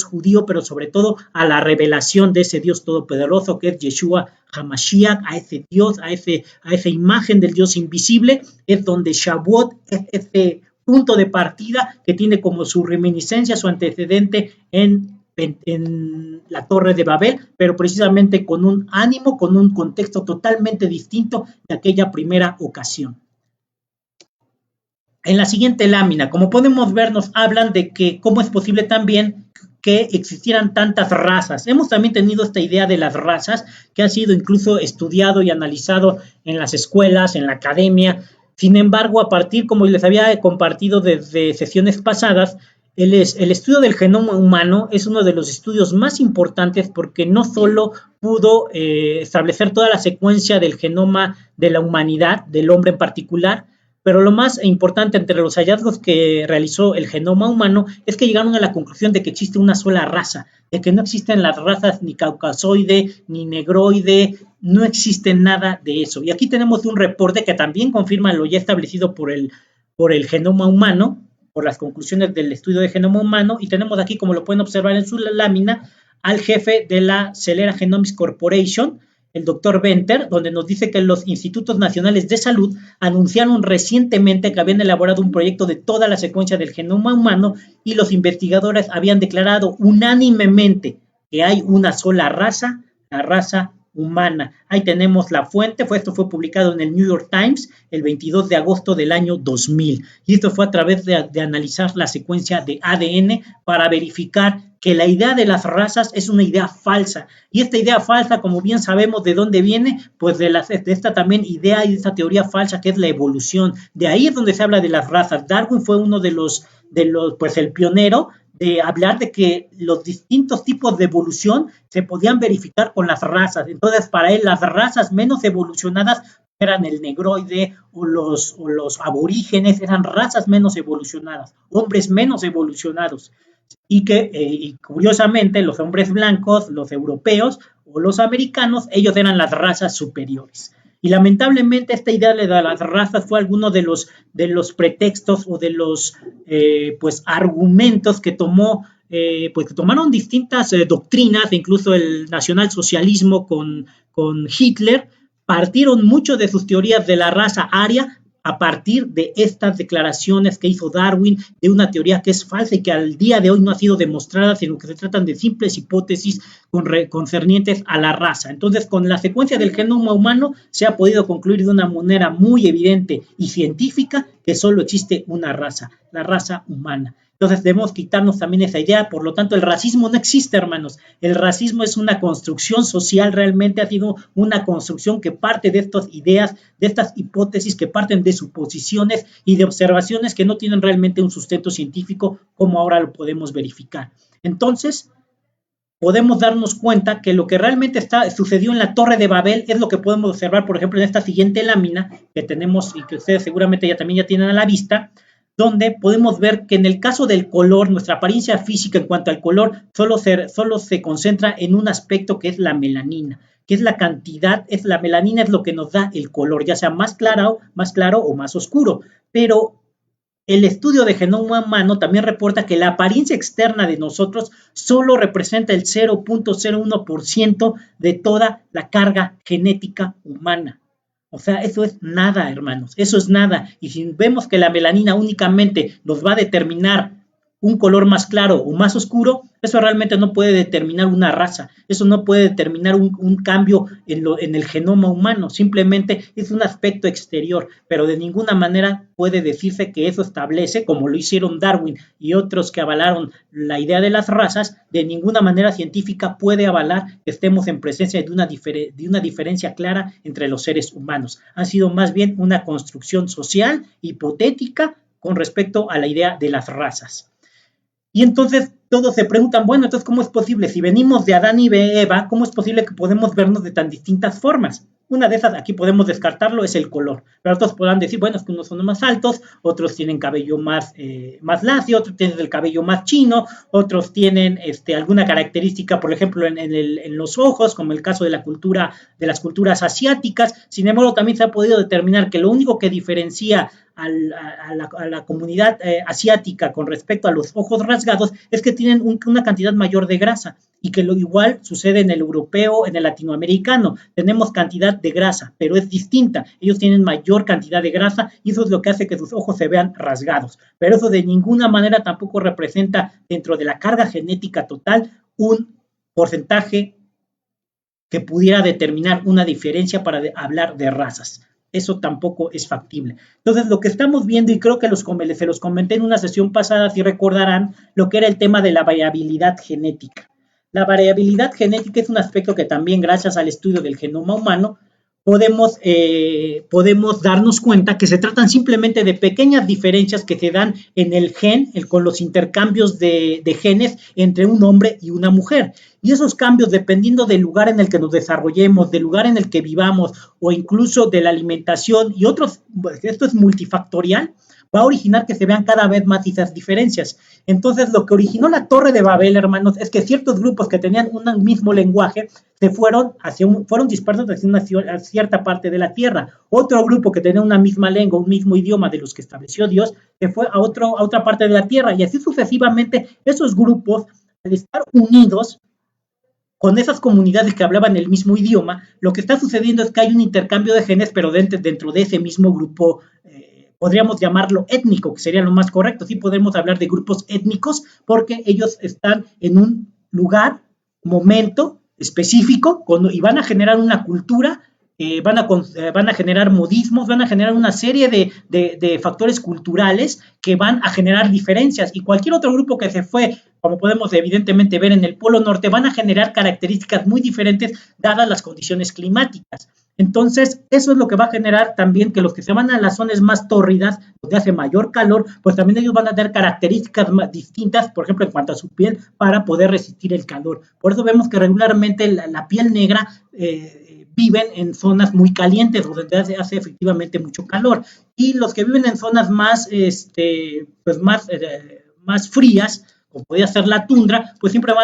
judío, pero sobre todo a la revelación de ese Dios todopoderoso que es Yeshua Hamashiach, a ese Dios, a esa imagen del Dios invisible. Es donde Shavuot es este punto de partida que tiene como su reminiscencia, su antecedente en en la Torre de Babel, pero precisamente con un ánimo, con un contexto totalmente distinto de aquella primera ocasión. En la siguiente lámina, como podemos ver, nos hablan de que cómo es posible también que existieran tantas razas. Hemos también tenido esta idea de las razas, que ha sido incluso estudiado y analizado en las escuelas, en la academia. Sin embargo, a partir, como les había compartido desde sesiones pasadas, el estudio del genoma humano es uno de los estudios más importantes porque no solo pudo establecer toda la secuencia del genoma de la humanidad, del hombre en particular, pero lo más importante entre los hallazgos que realizó el genoma humano es que llegaron a la conclusión de que existe una sola raza, de que no existen las razas ni caucasoide, ni negroide, no existe nada de eso. Y aquí tenemos un reporte que también confirma lo ya establecido por el genoma humano, por las conclusiones del estudio de genoma humano, y tenemos aquí, como lo pueden observar en su lámina, al jefe de la Celera Genomics Corporation, el doctor Venter, donde nos dice que los Institutos Nacionales de Salud anunciaron recientemente que habían elaborado un proyecto de toda la secuencia del genoma humano y los investigadores habían declarado unánimemente que hay una sola raza, la raza humana. Ahí tenemos la fuente, esto fue publicado en el New York Times el 22 de agosto del año 2000. Y esto fue a través de analizar la secuencia de ADN para verificar que la idea de las razas es una idea falsa. Y esta idea falsa, como bien sabemos de dónde viene, pues de esta también idea y de esta teoría falsa que es la evolución. De ahí es donde se habla de las razas. Darwin fue uno de los pues el pionero de hablar de que los distintos tipos de evolución se podían verificar con las razas. Entonces, para él, las razas menos evolucionadas eran el negroide o los aborígenes, eran razas menos evolucionadas, hombres menos evolucionados. Y curiosamente, los hombres blancos, los europeos o los americanos, ellos eran las razas superiores. Y lamentablemente esta idea de las razas fue alguno de los pretextos o de los pues argumentos que que tomaron distintas doctrinas, incluso el nacionalsocialismo con Hitler, partieron mucho de sus teorías de la raza aria a partir de estas declaraciones que hizo Darwin de una teoría que es falsa y que al día de hoy no ha sido demostrada, sino que se tratan de simples hipótesis concernientes a la raza. Entonces, con la secuencia del genoma humano se ha podido concluir de una manera muy evidente y científica que solo existe una raza, la raza humana. Entonces debemos quitarnos también esa idea, por lo tanto el racismo no existe, hermanos. El racismo es una construcción social, realmente ha sido una construcción que parte de estas ideas, de estas hipótesis que parten de suposiciones y de observaciones que no tienen realmente un sustento científico como ahora lo podemos verificar. Entonces, podemos darnos cuenta que lo que realmente sucedió en la Torre de Babel es lo que podemos observar, por ejemplo, en esta siguiente lámina que tenemos y que ustedes seguramente también ya tienen a la vista, donde podemos ver que en el caso del color, nuestra apariencia física en cuanto al color solo se concentra en un aspecto que es la melanina, que es la cantidad, la melanina es lo que nos da el color, ya sea más claro o más oscuro, pero el estudio de genoma humano también reporta que la apariencia externa de nosotros solo representa el 0.01% de toda la carga genética humana. O sea, eso es nada, hermanos, eso es nada. Y si vemos que la melanina únicamente nos va a determinar un color más claro o más oscuro, eso realmente no puede determinar una raza, eso no puede determinar un cambio en el genoma humano, simplemente es un aspecto exterior, pero de ninguna manera puede decirse que eso establece, como lo hicieron Darwin y otros que avalaron la idea de las razas, de ninguna manera científica puede avalar que estemos en presencia de una diferencia clara entre los seres humanos. Ha sido más bien una construcción social, hipotética, con respecto a la idea de las razas. Y entonces todos se preguntan, bueno, entonces ¿cómo es posible? Si venimos de Adán y Eva, ¿cómo es posible que podemos vernos de tan distintas formas? Una de esas, aquí podemos descartarlo, es el color. Pero otros podrán decir, bueno, es que unos son más altos, otros tienen cabello más lacio, otros tienen el cabello más chino, otros tienen alguna característica, por ejemplo, en los ojos, como el caso de las culturas asiáticas. Sin embargo, también se ha podido determinar que lo único que diferencia a la comunidad asiática con respecto a los ojos rasgados es que tienen una cantidad mayor de grasa y que lo igual sucede en el europeo, en el latinoamericano. Tenemos cantidad de grasa, pero es distinta. Ellos tienen mayor cantidad de grasa y eso es lo que hace que sus ojos se vean rasgados. Pero eso de ninguna manera tampoco representa dentro de la carga genética total un porcentaje que pudiera determinar una diferencia para hablar de razas. Eso tampoco es factible. Entonces, lo que estamos viendo, y creo que se los comenté en una sesión pasada, si recordarán, lo que era el tema de la variabilidad genética. La variabilidad genética es un aspecto que también, gracias al estudio del genoma humano, podemos darnos cuenta que se tratan simplemente de pequeñas diferencias que se dan en el gen, con los intercambios de genes entre un hombre y una mujer. Y esos cambios, dependiendo del lugar en el que nos desarrollemos, del lugar en el que vivamos o incluso de la alimentación y otros, esto es multifactorial, va a originar que se vean cada vez más esas diferencias. Entonces, lo que originó la Torre de Babel, hermanos, es que ciertos grupos que tenían un mismo lenguaje fueron dispersos hacia una cierta parte de la tierra. Otro grupo que tenía una misma lengua, un mismo idioma de los que estableció Dios, se fue a otra parte de la tierra. Y así sucesivamente, esos grupos, al estar unidos con esas comunidades que hablaban el mismo idioma, lo que está sucediendo es que hay un intercambio de genes, pero dentro de ese mismo grupo, podríamos llamarlo étnico, que sería lo más correcto. Sí podemos hablar de grupos étnicos porque ellos están en un lugar, momento específico y van a generar una cultura, van a generar modismos, van a generar una serie de factores culturales que van a generar diferencias. Y cualquier otro grupo que se fue, como podemos evidentemente ver en el Polo Norte, van a generar características muy diferentes dadas las condiciones climáticas. Entonces, eso es lo que va a generar también que los que se van a las zonas más tórridas, donde hace mayor calor, pues también ellos van a tener características más distintas, por ejemplo, en cuanto a su piel, para poder resistir el calor. Por eso vemos que regularmente la piel negra viven en zonas muy calientes, donde hace efectivamente mucho calor. Y los que viven en zonas más frías, como podría ser la tundra, pues siempre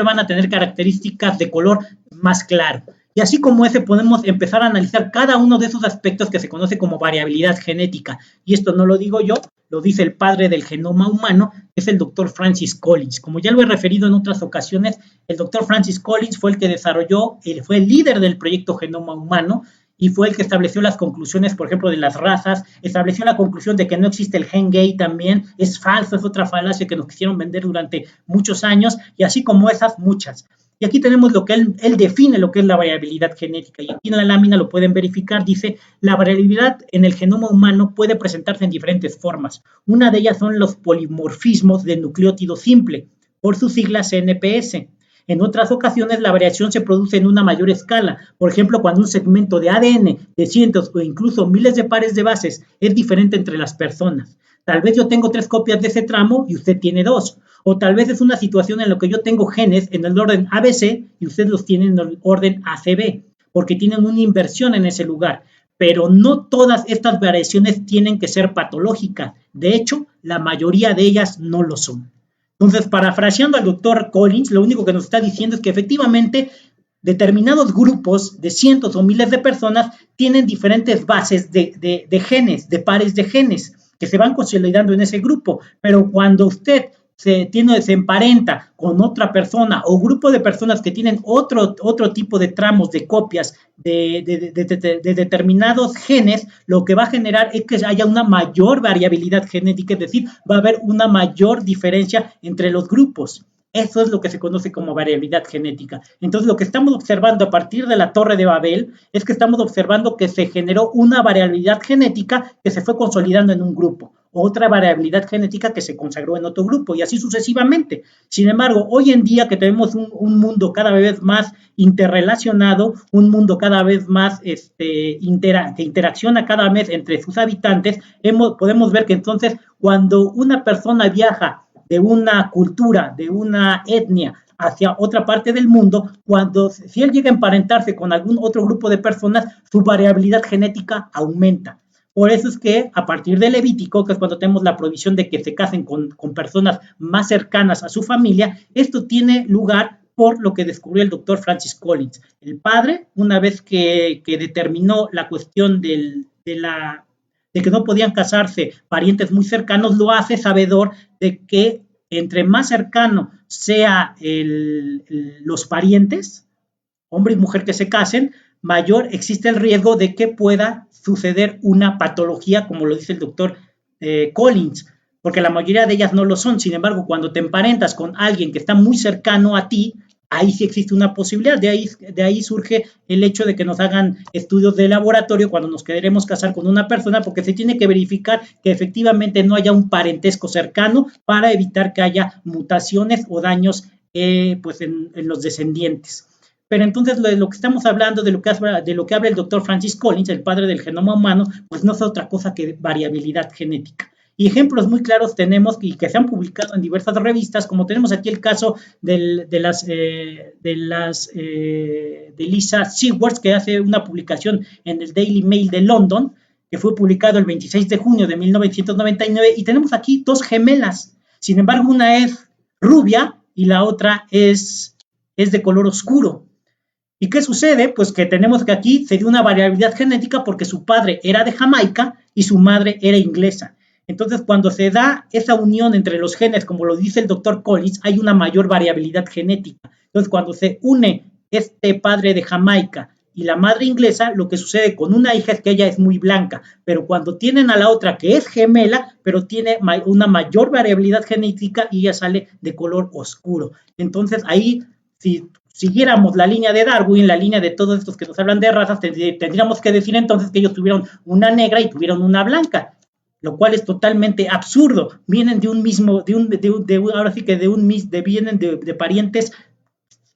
van a tener características de color más claro. Y así como ese podemos empezar a analizar cada uno de esos aspectos que se conoce como variabilidad genética. Y esto no lo digo yo, lo dice el padre del genoma humano, que es el doctor Francis Collins. Como ya lo he referido en otras ocasiones, el doctor Francis Collins fue el que fue el líder del proyecto Genoma Humano y fue el que estableció las conclusiones, por ejemplo, de las razas, estableció la conclusión de que no existe el gen gay también, es falso, es otra falacia que nos quisieron vender durante muchos años, y así como esas, muchas. Y aquí tenemos lo que él define lo que es la variabilidad genética, y aquí en la lámina lo pueden verificar, dice, la variabilidad en el genoma humano puede presentarse en diferentes formas. Una de ellas son los polimorfismos de nucleótido simple, por sus siglas NPS. En otras ocasiones, la variación se produce en una mayor escala. Por ejemplo, cuando un segmento de ADN de cientos o incluso miles de pares de bases es diferente entre las personas. Tal vez yo tengo 3 copias de ese tramo y usted tiene 2. O tal vez es una situación en la que yo tengo genes en el orden ABC y usted los tiene en el orden ACB, porque tienen una inversión en ese lugar. Pero no todas estas variaciones tienen que ser patológicas. De hecho, la mayoría de ellas no lo son. Entonces, parafraseando al doctor Collins, lo único que nos está diciendo es que efectivamente determinados grupos de cientos o miles de personas tienen diferentes bases de genes, de pares de genes, que se van consolidando en ese grupo. Pero cuando usted se emparenta con otra persona o grupo de personas que tienen otro tipo de tramos de copias de determinados genes, lo que va a generar es que haya una mayor variabilidad genética, es decir, va a haber una mayor diferencia entre los grupos. Eso es lo que se conoce como variabilidad genética. Entonces, lo que estamos observando a partir de la Torre de Babel es que estamos observando que se generó una variabilidad genética que se fue consolidando en un grupo, otra variabilidad genética que se consagró en otro grupo y así sucesivamente. Sin embargo, hoy en día que tenemos un mundo cada vez más interrelacionado, un mundo cada vez más que interacciona cada vez entre sus habitantes, podemos ver que entonces cuando una persona viaja de una cultura, de una etnia hacia otra parte del mundo, si él llega a emparentarse con algún otro grupo de personas, su variabilidad genética aumenta. Por eso es que a partir del Levítico, que es cuando tenemos la prohibición de que se casen con personas más cercanas a su familia, esto tiene lugar por lo que descubrió el doctor Francis Collins. El padre, una vez que determinó la cuestión de de que no podían casarse parientes muy cercanos, lo hace sabedor de que entre más cercano sea los parientes, hombre y mujer que se casen, mayor existe el riesgo de que pueda suceder una patología, como lo dice el doctor Collins, porque la mayoría de ellas no lo son. Sin embargo, cuando te emparentas con alguien que está muy cercano a ti, ahí sí existe una posibilidad. De ahí surge el hecho de que nos hagan estudios de laboratorio cuando nos queremos casar con una persona, porque se tiene que verificar que efectivamente no haya un parentesco cercano para evitar que haya mutaciones o daños pues en los descendientes. Pero entonces de lo que estamos hablando, de lo que habla el doctor Francis Collins, el padre del genoma humano, pues no es otra cosa que variabilidad genética. Y ejemplos muy claros tenemos y que se han publicado en diversas revistas, como tenemos aquí el caso de Lisa Seward, que hace una publicación en el Daily Mail de London, que fue publicado el 26 de junio de 1999, y tenemos aquí dos gemelas. Sin embargo, una es rubia y la otra es de color oscuro. ¿Y qué sucede? Pues que tenemos que aquí se dio una variabilidad genética porque su padre era de Jamaica y su madre era inglesa. Entonces, cuando se da esa unión entre los genes, como lo dice el doctor Collins, hay una mayor variabilidad genética. Entonces, cuando se une este padre de Jamaica y la madre inglesa, lo que sucede con una hija es que ella es muy blanca, pero cuando tienen a la otra que es gemela, pero tiene una mayor variabilidad genética y ella sale de color oscuro. Entonces, ahí, si siguiéramos la línea de Darwin, la línea de todos estos que nos hablan de razas, tendríamos que decir entonces que ellos tuvieron una negra y tuvieron una blanca, lo cual es totalmente absurdo. Vienen de un mismo, ahora sí que vienen de parientes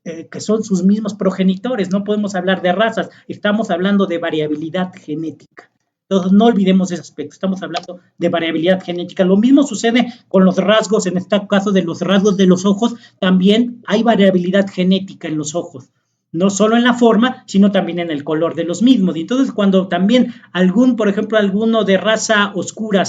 que son sus mismos progenitores. No podemos hablar de razas, estamos hablando de variabilidad genética. Entonces, no olvidemos ese aspecto, estamos hablando de variabilidad genética. Lo mismo sucede con los rasgos, en este caso de los rasgos de los ojos, también hay variabilidad genética en los ojos. No solo en la forma, sino también en el color de los mismos. Y entonces, cuando también por ejemplo, alguno de raza oscura,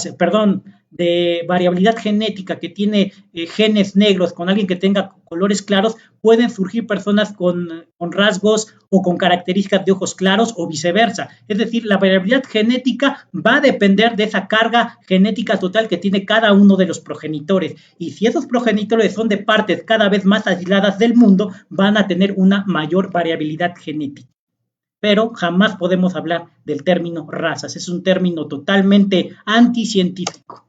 de variabilidad genética que tiene genes negros con alguien que tenga colores claros, pueden surgir personas con rasgos o con características de ojos claros o viceversa. Es decir, la variabilidad genética va a depender de esa carga genética total que tiene cada uno de los progenitores. Y si esos progenitores son de partes cada vez más aisladas del mundo, van a tener una mayor variabilidad genética. Pero jamás podemos hablar del término razas. Es un término totalmente anticientífico.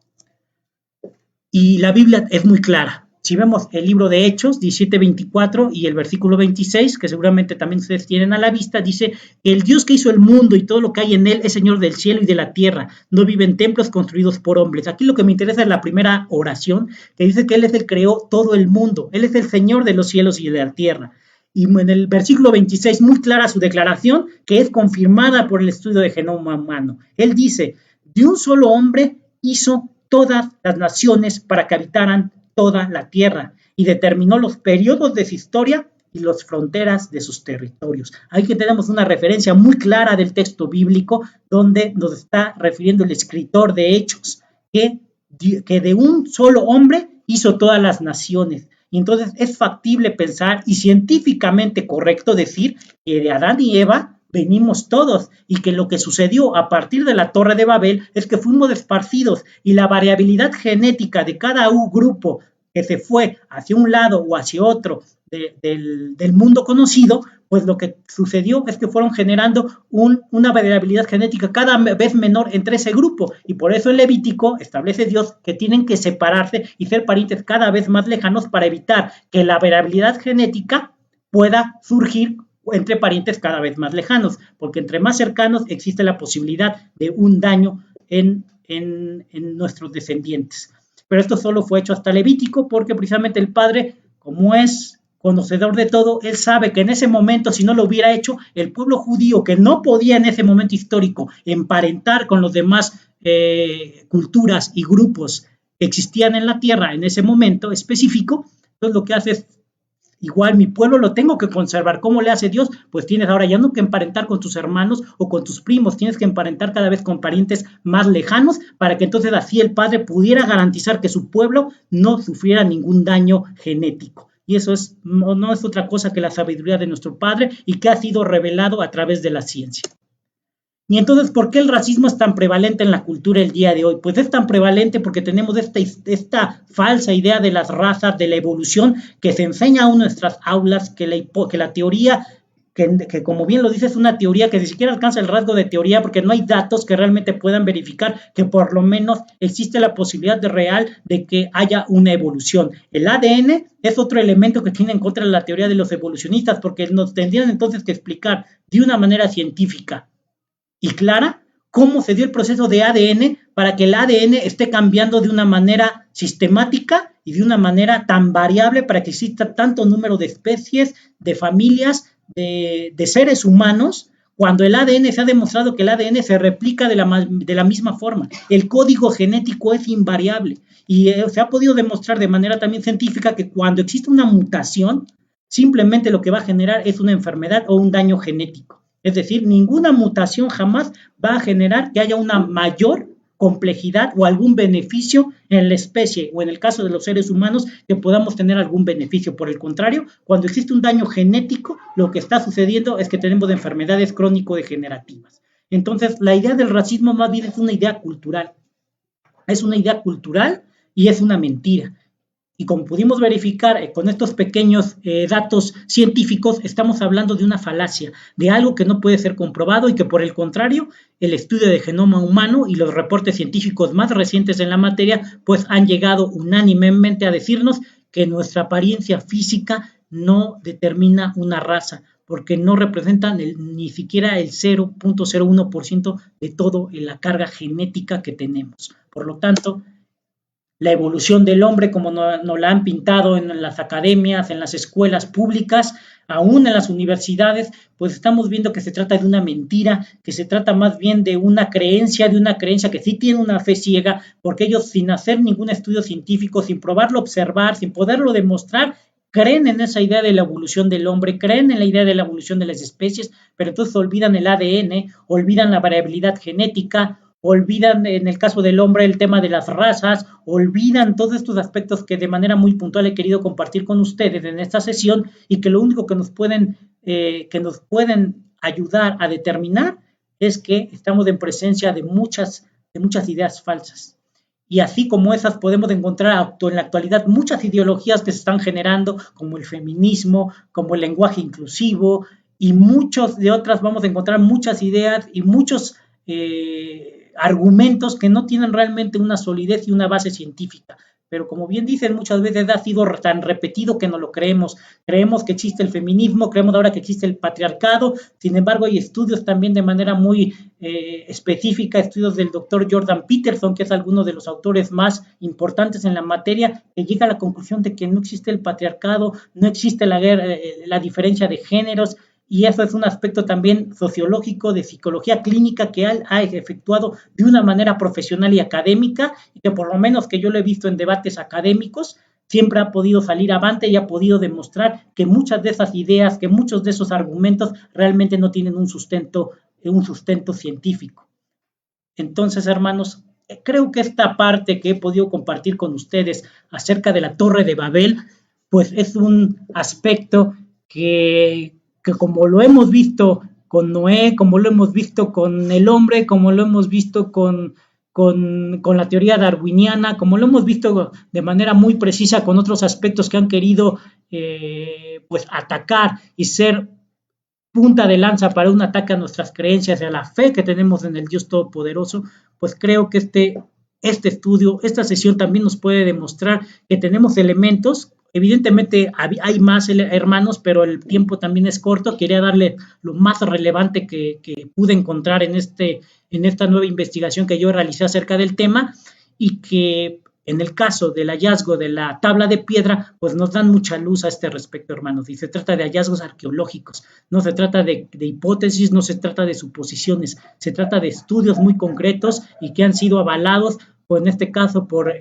Y la Biblia es muy clara. Si vemos el libro de Hechos 17:24 y el versículo 26, que seguramente también ustedes tienen a la vista, dice: el Dios que hizo el mundo y todo lo que hay en él es Señor del cielo y de la tierra, no vive en templos construidos por hombres. Aquí lo que me interesa es la primera oración, que dice que Él es el que creó todo el mundo, Él es el Señor de los cielos y de la tierra. Y en el versículo 26, muy clara su declaración, que es confirmada por el estudio de genoma humano. Él dice: de un solo hombre hizo todas las naciones para que habitaran toda la tierra y determinó los periodos de su historia y las fronteras de sus territorios. Ahí que tenemos una referencia muy clara del texto bíblico donde nos está refiriendo el escritor de Hechos, que de un solo hombre hizo todas las naciones. Y entonces es factible pensar y científicamente correcto decir que de Adán y Eva venimos todos y que lo que sucedió a partir de la Torre de Babel es que fuimos esparcidos y la variabilidad genética de cada grupo que se fue hacia un lado o hacia otro del mundo conocido, pues lo que sucedió es que fueron generando una variabilidad genética cada vez menor entre ese grupo, y por eso en Levítico establece Dios que tienen que separarse y ser parientes cada vez más lejanos para evitar que la variabilidad genética pueda surgir entre parientes cada vez más lejanos, porque entre más cercanos existe la posibilidad de un daño en nuestros descendientes. Pero esto solo fue hecho hasta Levítico, porque precisamente el Padre, como es conocedor de todo, él sabe que en ese momento, si no lo hubiera hecho, el pueblo judío, que no podía en ese momento histórico emparentar con los demás culturas y grupos que existían en la tierra en ese momento específico, entonces lo que hace es: igual mi pueblo lo tengo que conservar. ¿Cómo le hace Dios? Pues tienes ahora ya no que emparentar con tus hermanos o con tus primos, tienes que emparentar cada vez con parientes más lejanos para que entonces así el Padre pudiera garantizar que su pueblo no sufriera ningún daño genético. Y eso no es otra cosa que la sabiduría de nuestro Padre y que ha sido revelado a través de la ciencia. Y entonces, ¿por qué el racismo es tan prevalente en la cultura el día de hoy? Pues es tan prevalente porque tenemos esta falsa idea de las razas, de la evolución, que se enseña aún en nuestras aulas, que la teoría, que como bien lo dice, es una teoría que ni siquiera alcanza el rasgo de teoría porque no hay datos que realmente puedan verificar que por lo menos existe la posibilidad real de que haya una evolución. El ADN es otro elemento que tiene en contra de la teoría de los evolucionistas porque nos tendrían entonces que explicar de una manera científica y clara cómo se dio el proceso de ADN para que el ADN esté cambiando de una manera sistemática y de una manera tan variable para que exista tanto número de especies, de familias, de seres humanos, cuando el ADN se ha demostrado que el ADN se replica de la misma forma. El código genético es invariable y se ha podido demostrar de manera también científica que cuando existe una mutación, simplemente lo que va a generar es una enfermedad o un daño genético. Es decir, ninguna mutación jamás va a generar que haya una mayor complejidad o algún beneficio en la especie o en el caso de los seres humanos que podamos tener algún beneficio. Por el contrario, cuando existe un daño genético, lo que está sucediendo es que tenemos enfermedades crónico-degenerativas. Entonces, la idea del racismo más bien es una idea cultural. Es una idea cultural y es una mentira. Y como pudimos verificar con estos pequeños datos científicos, estamos hablando de una falacia, de algo que no puede ser comprobado y que por el contrario, el estudio de genoma humano y los reportes científicos más recientes en la materia, pues han llegado unánimemente a decirnos que nuestra apariencia física no determina una raza, porque no representan ni siquiera el 0.01% de toda la carga genética que tenemos. Por lo tanto, la evolución del hombre, como nos la han pintado en las academias, en las escuelas públicas, aún en las universidades, pues estamos viendo que se trata de una mentira, que se trata más bien de una creencia que sí tiene una fe ciega, porque ellos sin hacer ningún estudio científico, sin probarlo, observar, sin poderlo demostrar, creen en esa idea de la evolución del hombre, creen en la idea de la evolución de las especies, pero entonces olvidan el ADN, olvidan la variabilidad genética, olvidan en el caso del hombre el tema de las razas, olvidan todos estos aspectos que de manera muy puntual he querido compartir con ustedes en esta sesión y que lo único que nos pueden ayudar a determinar es que estamos en presencia de muchas ideas falsas. Y así como esas podemos encontrar en la actualidad muchas ideologías que se están generando, como el feminismo, como el lenguaje inclusivo, y muchos de otras vamos a encontrar muchas ideas y muchos argumentos que no tienen realmente una solidez y una base científica. Pero como bien dicen, muchas veces ha sido tan repetido que no lo creemos. Creemos que existe el feminismo, creemos ahora que existe el patriarcado. Sin embargo, hay estudios también de manera muy específica, estudios del doctor Jordan Peterson, que es alguno de los autores más importantes en la materia, que llega a la conclusión de que no existe el patriarcado, no existe la diferencia de géneros. Y eso es un aspecto también sociológico de psicología clínica que ha efectuado de una manera profesional y académica y que por lo menos que yo lo he visto en debates académicos siempre ha podido salir avante y ha podido demostrar que muchas de esas ideas, que muchos de esos argumentos realmente no tienen un sustento científico. Entonces, hermanos, creo que esta parte que he podido compartir con ustedes acerca de la Torre de Babel, pues es un aspecto que como lo hemos visto con Noé, como lo hemos visto con el hombre, como lo hemos visto con la teoría darwiniana, como lo hemos visto de manera muy precisa con otros aspectos que han querido pues atacar y ser punta de lanza para un ataque a nuestras creencias y a la fe que tenemos en el Dios Todopoderoso, pues creo que este estudio, esta sesión también nos puede demostrar que tenemos elementos. Evidentemente hay más hermanos, pero el tiempo también es corto. Quería darle lo más relevante que pude encontrar en esta nueva investigación que yo realicé acerca del tema y que en el caso del hallazgo de la tabla de piedra, pues nos dan mucha luz a este respecto, hermanos. Y se trata de hallazgos arqueológicos, no se trata de hipótesis, no se trata de suposiciones, se trata de estudios muy concretos y que han sido avalados, pues en este caso por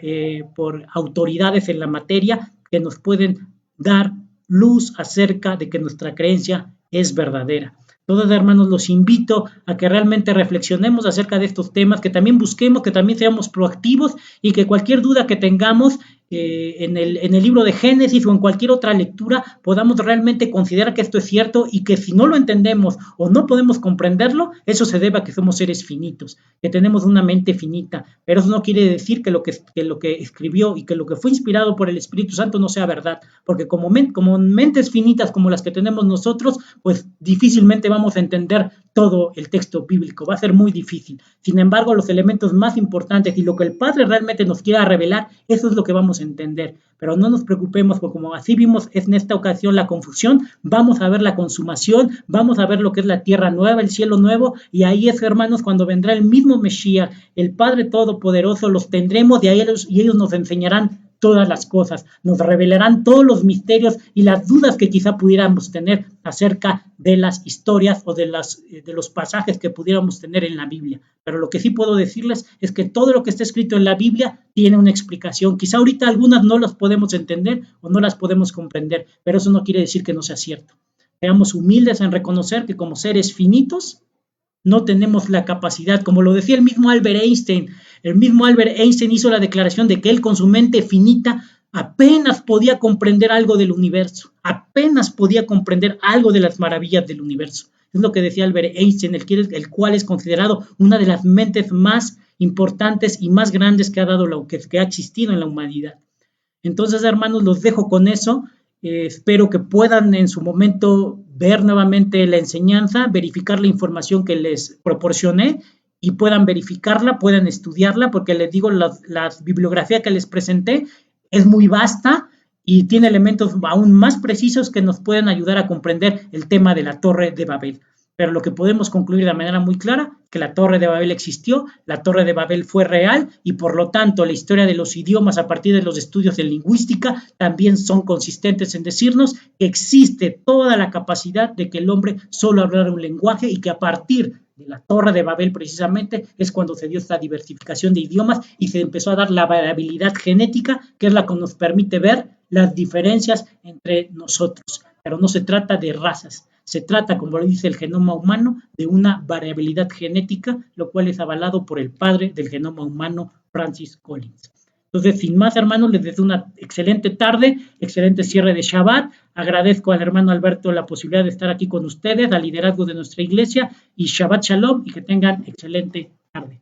autoridades en la materia, que nos pueden dar luz acerca de que nuestra creencia es verdadera. Entonces, hermanos, los invito a que realmente reflexionemos acerca de estos temas, que también busquemos, que también seamos proactivos y que cualquier duda que tengamos en el libro de Génesis o en cualquier otra lectura podamos realmente considerar que esto es cierto y que si no lo entendemos o no podemos comprenderlo, eso se debe a que somos seres finitos, que tenemos una mente finita, pero eso no quiere decir que lo que escribió y que lo que fue inspirado por el Espíritu Santo no sea verdad, porque como mentes finitas como las que tenemos nosotros, pues difícilmente vamos a entender todo el texto bíblico, va a ser muy difícil. Sin embargo, los elementos más importantes y lo que el Padre realmente nos quiera revelar, eso es lo que vamos a entender. Pero no nos preocupemos, porque como así vimos en esta ocasión la confusión, vamos a ver la consumación, vamos a ver lo que es la tierra nueva, el cielo nuevo, y ahí es, hermanos, cuando vendrá el mismo Mesías, el Padre Todopoderoso, los tendremos y ellos nos enseñarán todas las cosas, nos revelarán todos los misterios y las dudas que quizá pudiéramos tener acerca de las historias o de los pasajes que pudiéramos tener en la Biblia. Pero lo que sí puedo decirles es que todo lo que está escrito en la Biblia tiene una explicación. Quizá ahorita algunas no las podemos entender o no las podemos comprender, pero eso no quiere decir que no sea cierto. Seamos humildes en reconocer que como seres finitos no tenemos la capacidad, como lo decía el mismo Albert Einstein hizo la declaración de que él con su mente finita apenas podía comprender algo del universo, apenas podía comprender algo de las maravillas del universo. Es lo que decía Albert Einstein, el cual es considerado una de las mentes más importantes y más grandes que ha existido en la humanidad. Entonces, hermanos, los dejo con eso. Espero que puedan en su momento ver nuevamente la enseñanza, verificar la información que les proporcioné y puedan verificarla, puedan estudiarla, porque les digo, la bibliografía que les presenté es muy vasta y tiene elementos aún más precisos que nos pueden ayudar a comprender el tema de la Torre de Babel. Pero lo que podemos concluir de manera muy clara, que la Torre de Babel existió, la Torre de Babel fue real y por lo tanto la historia de los idiomas a partir de los estudios de lingüística también son consistentes en decirnos que existe toda la capacidad de que el hombre solo hablara un lenguaje y que a partir de la Torre de Babel precisamente es cuando se dio esta diversificación de idiomas y se empezó a dar la variabilidad genética, que es la que nos permite ver las diferencias entre nosotros. Pero no se trata de razas. Se trata, como lo dice el genoma humano, de una variabilidad genética, lo cual es avalado por el padre del genoma humano, Francis Collins. Entonces, sin más, hermanos, les deseo una excelente tarde, excelente cierre de Shabbat. Agradezco al hermano Alberto la posibilidad de estar aquí con ustedes, al liderazgo de nuestra iglesia, y Shabbat Shalom, y que tengan excelente tarde.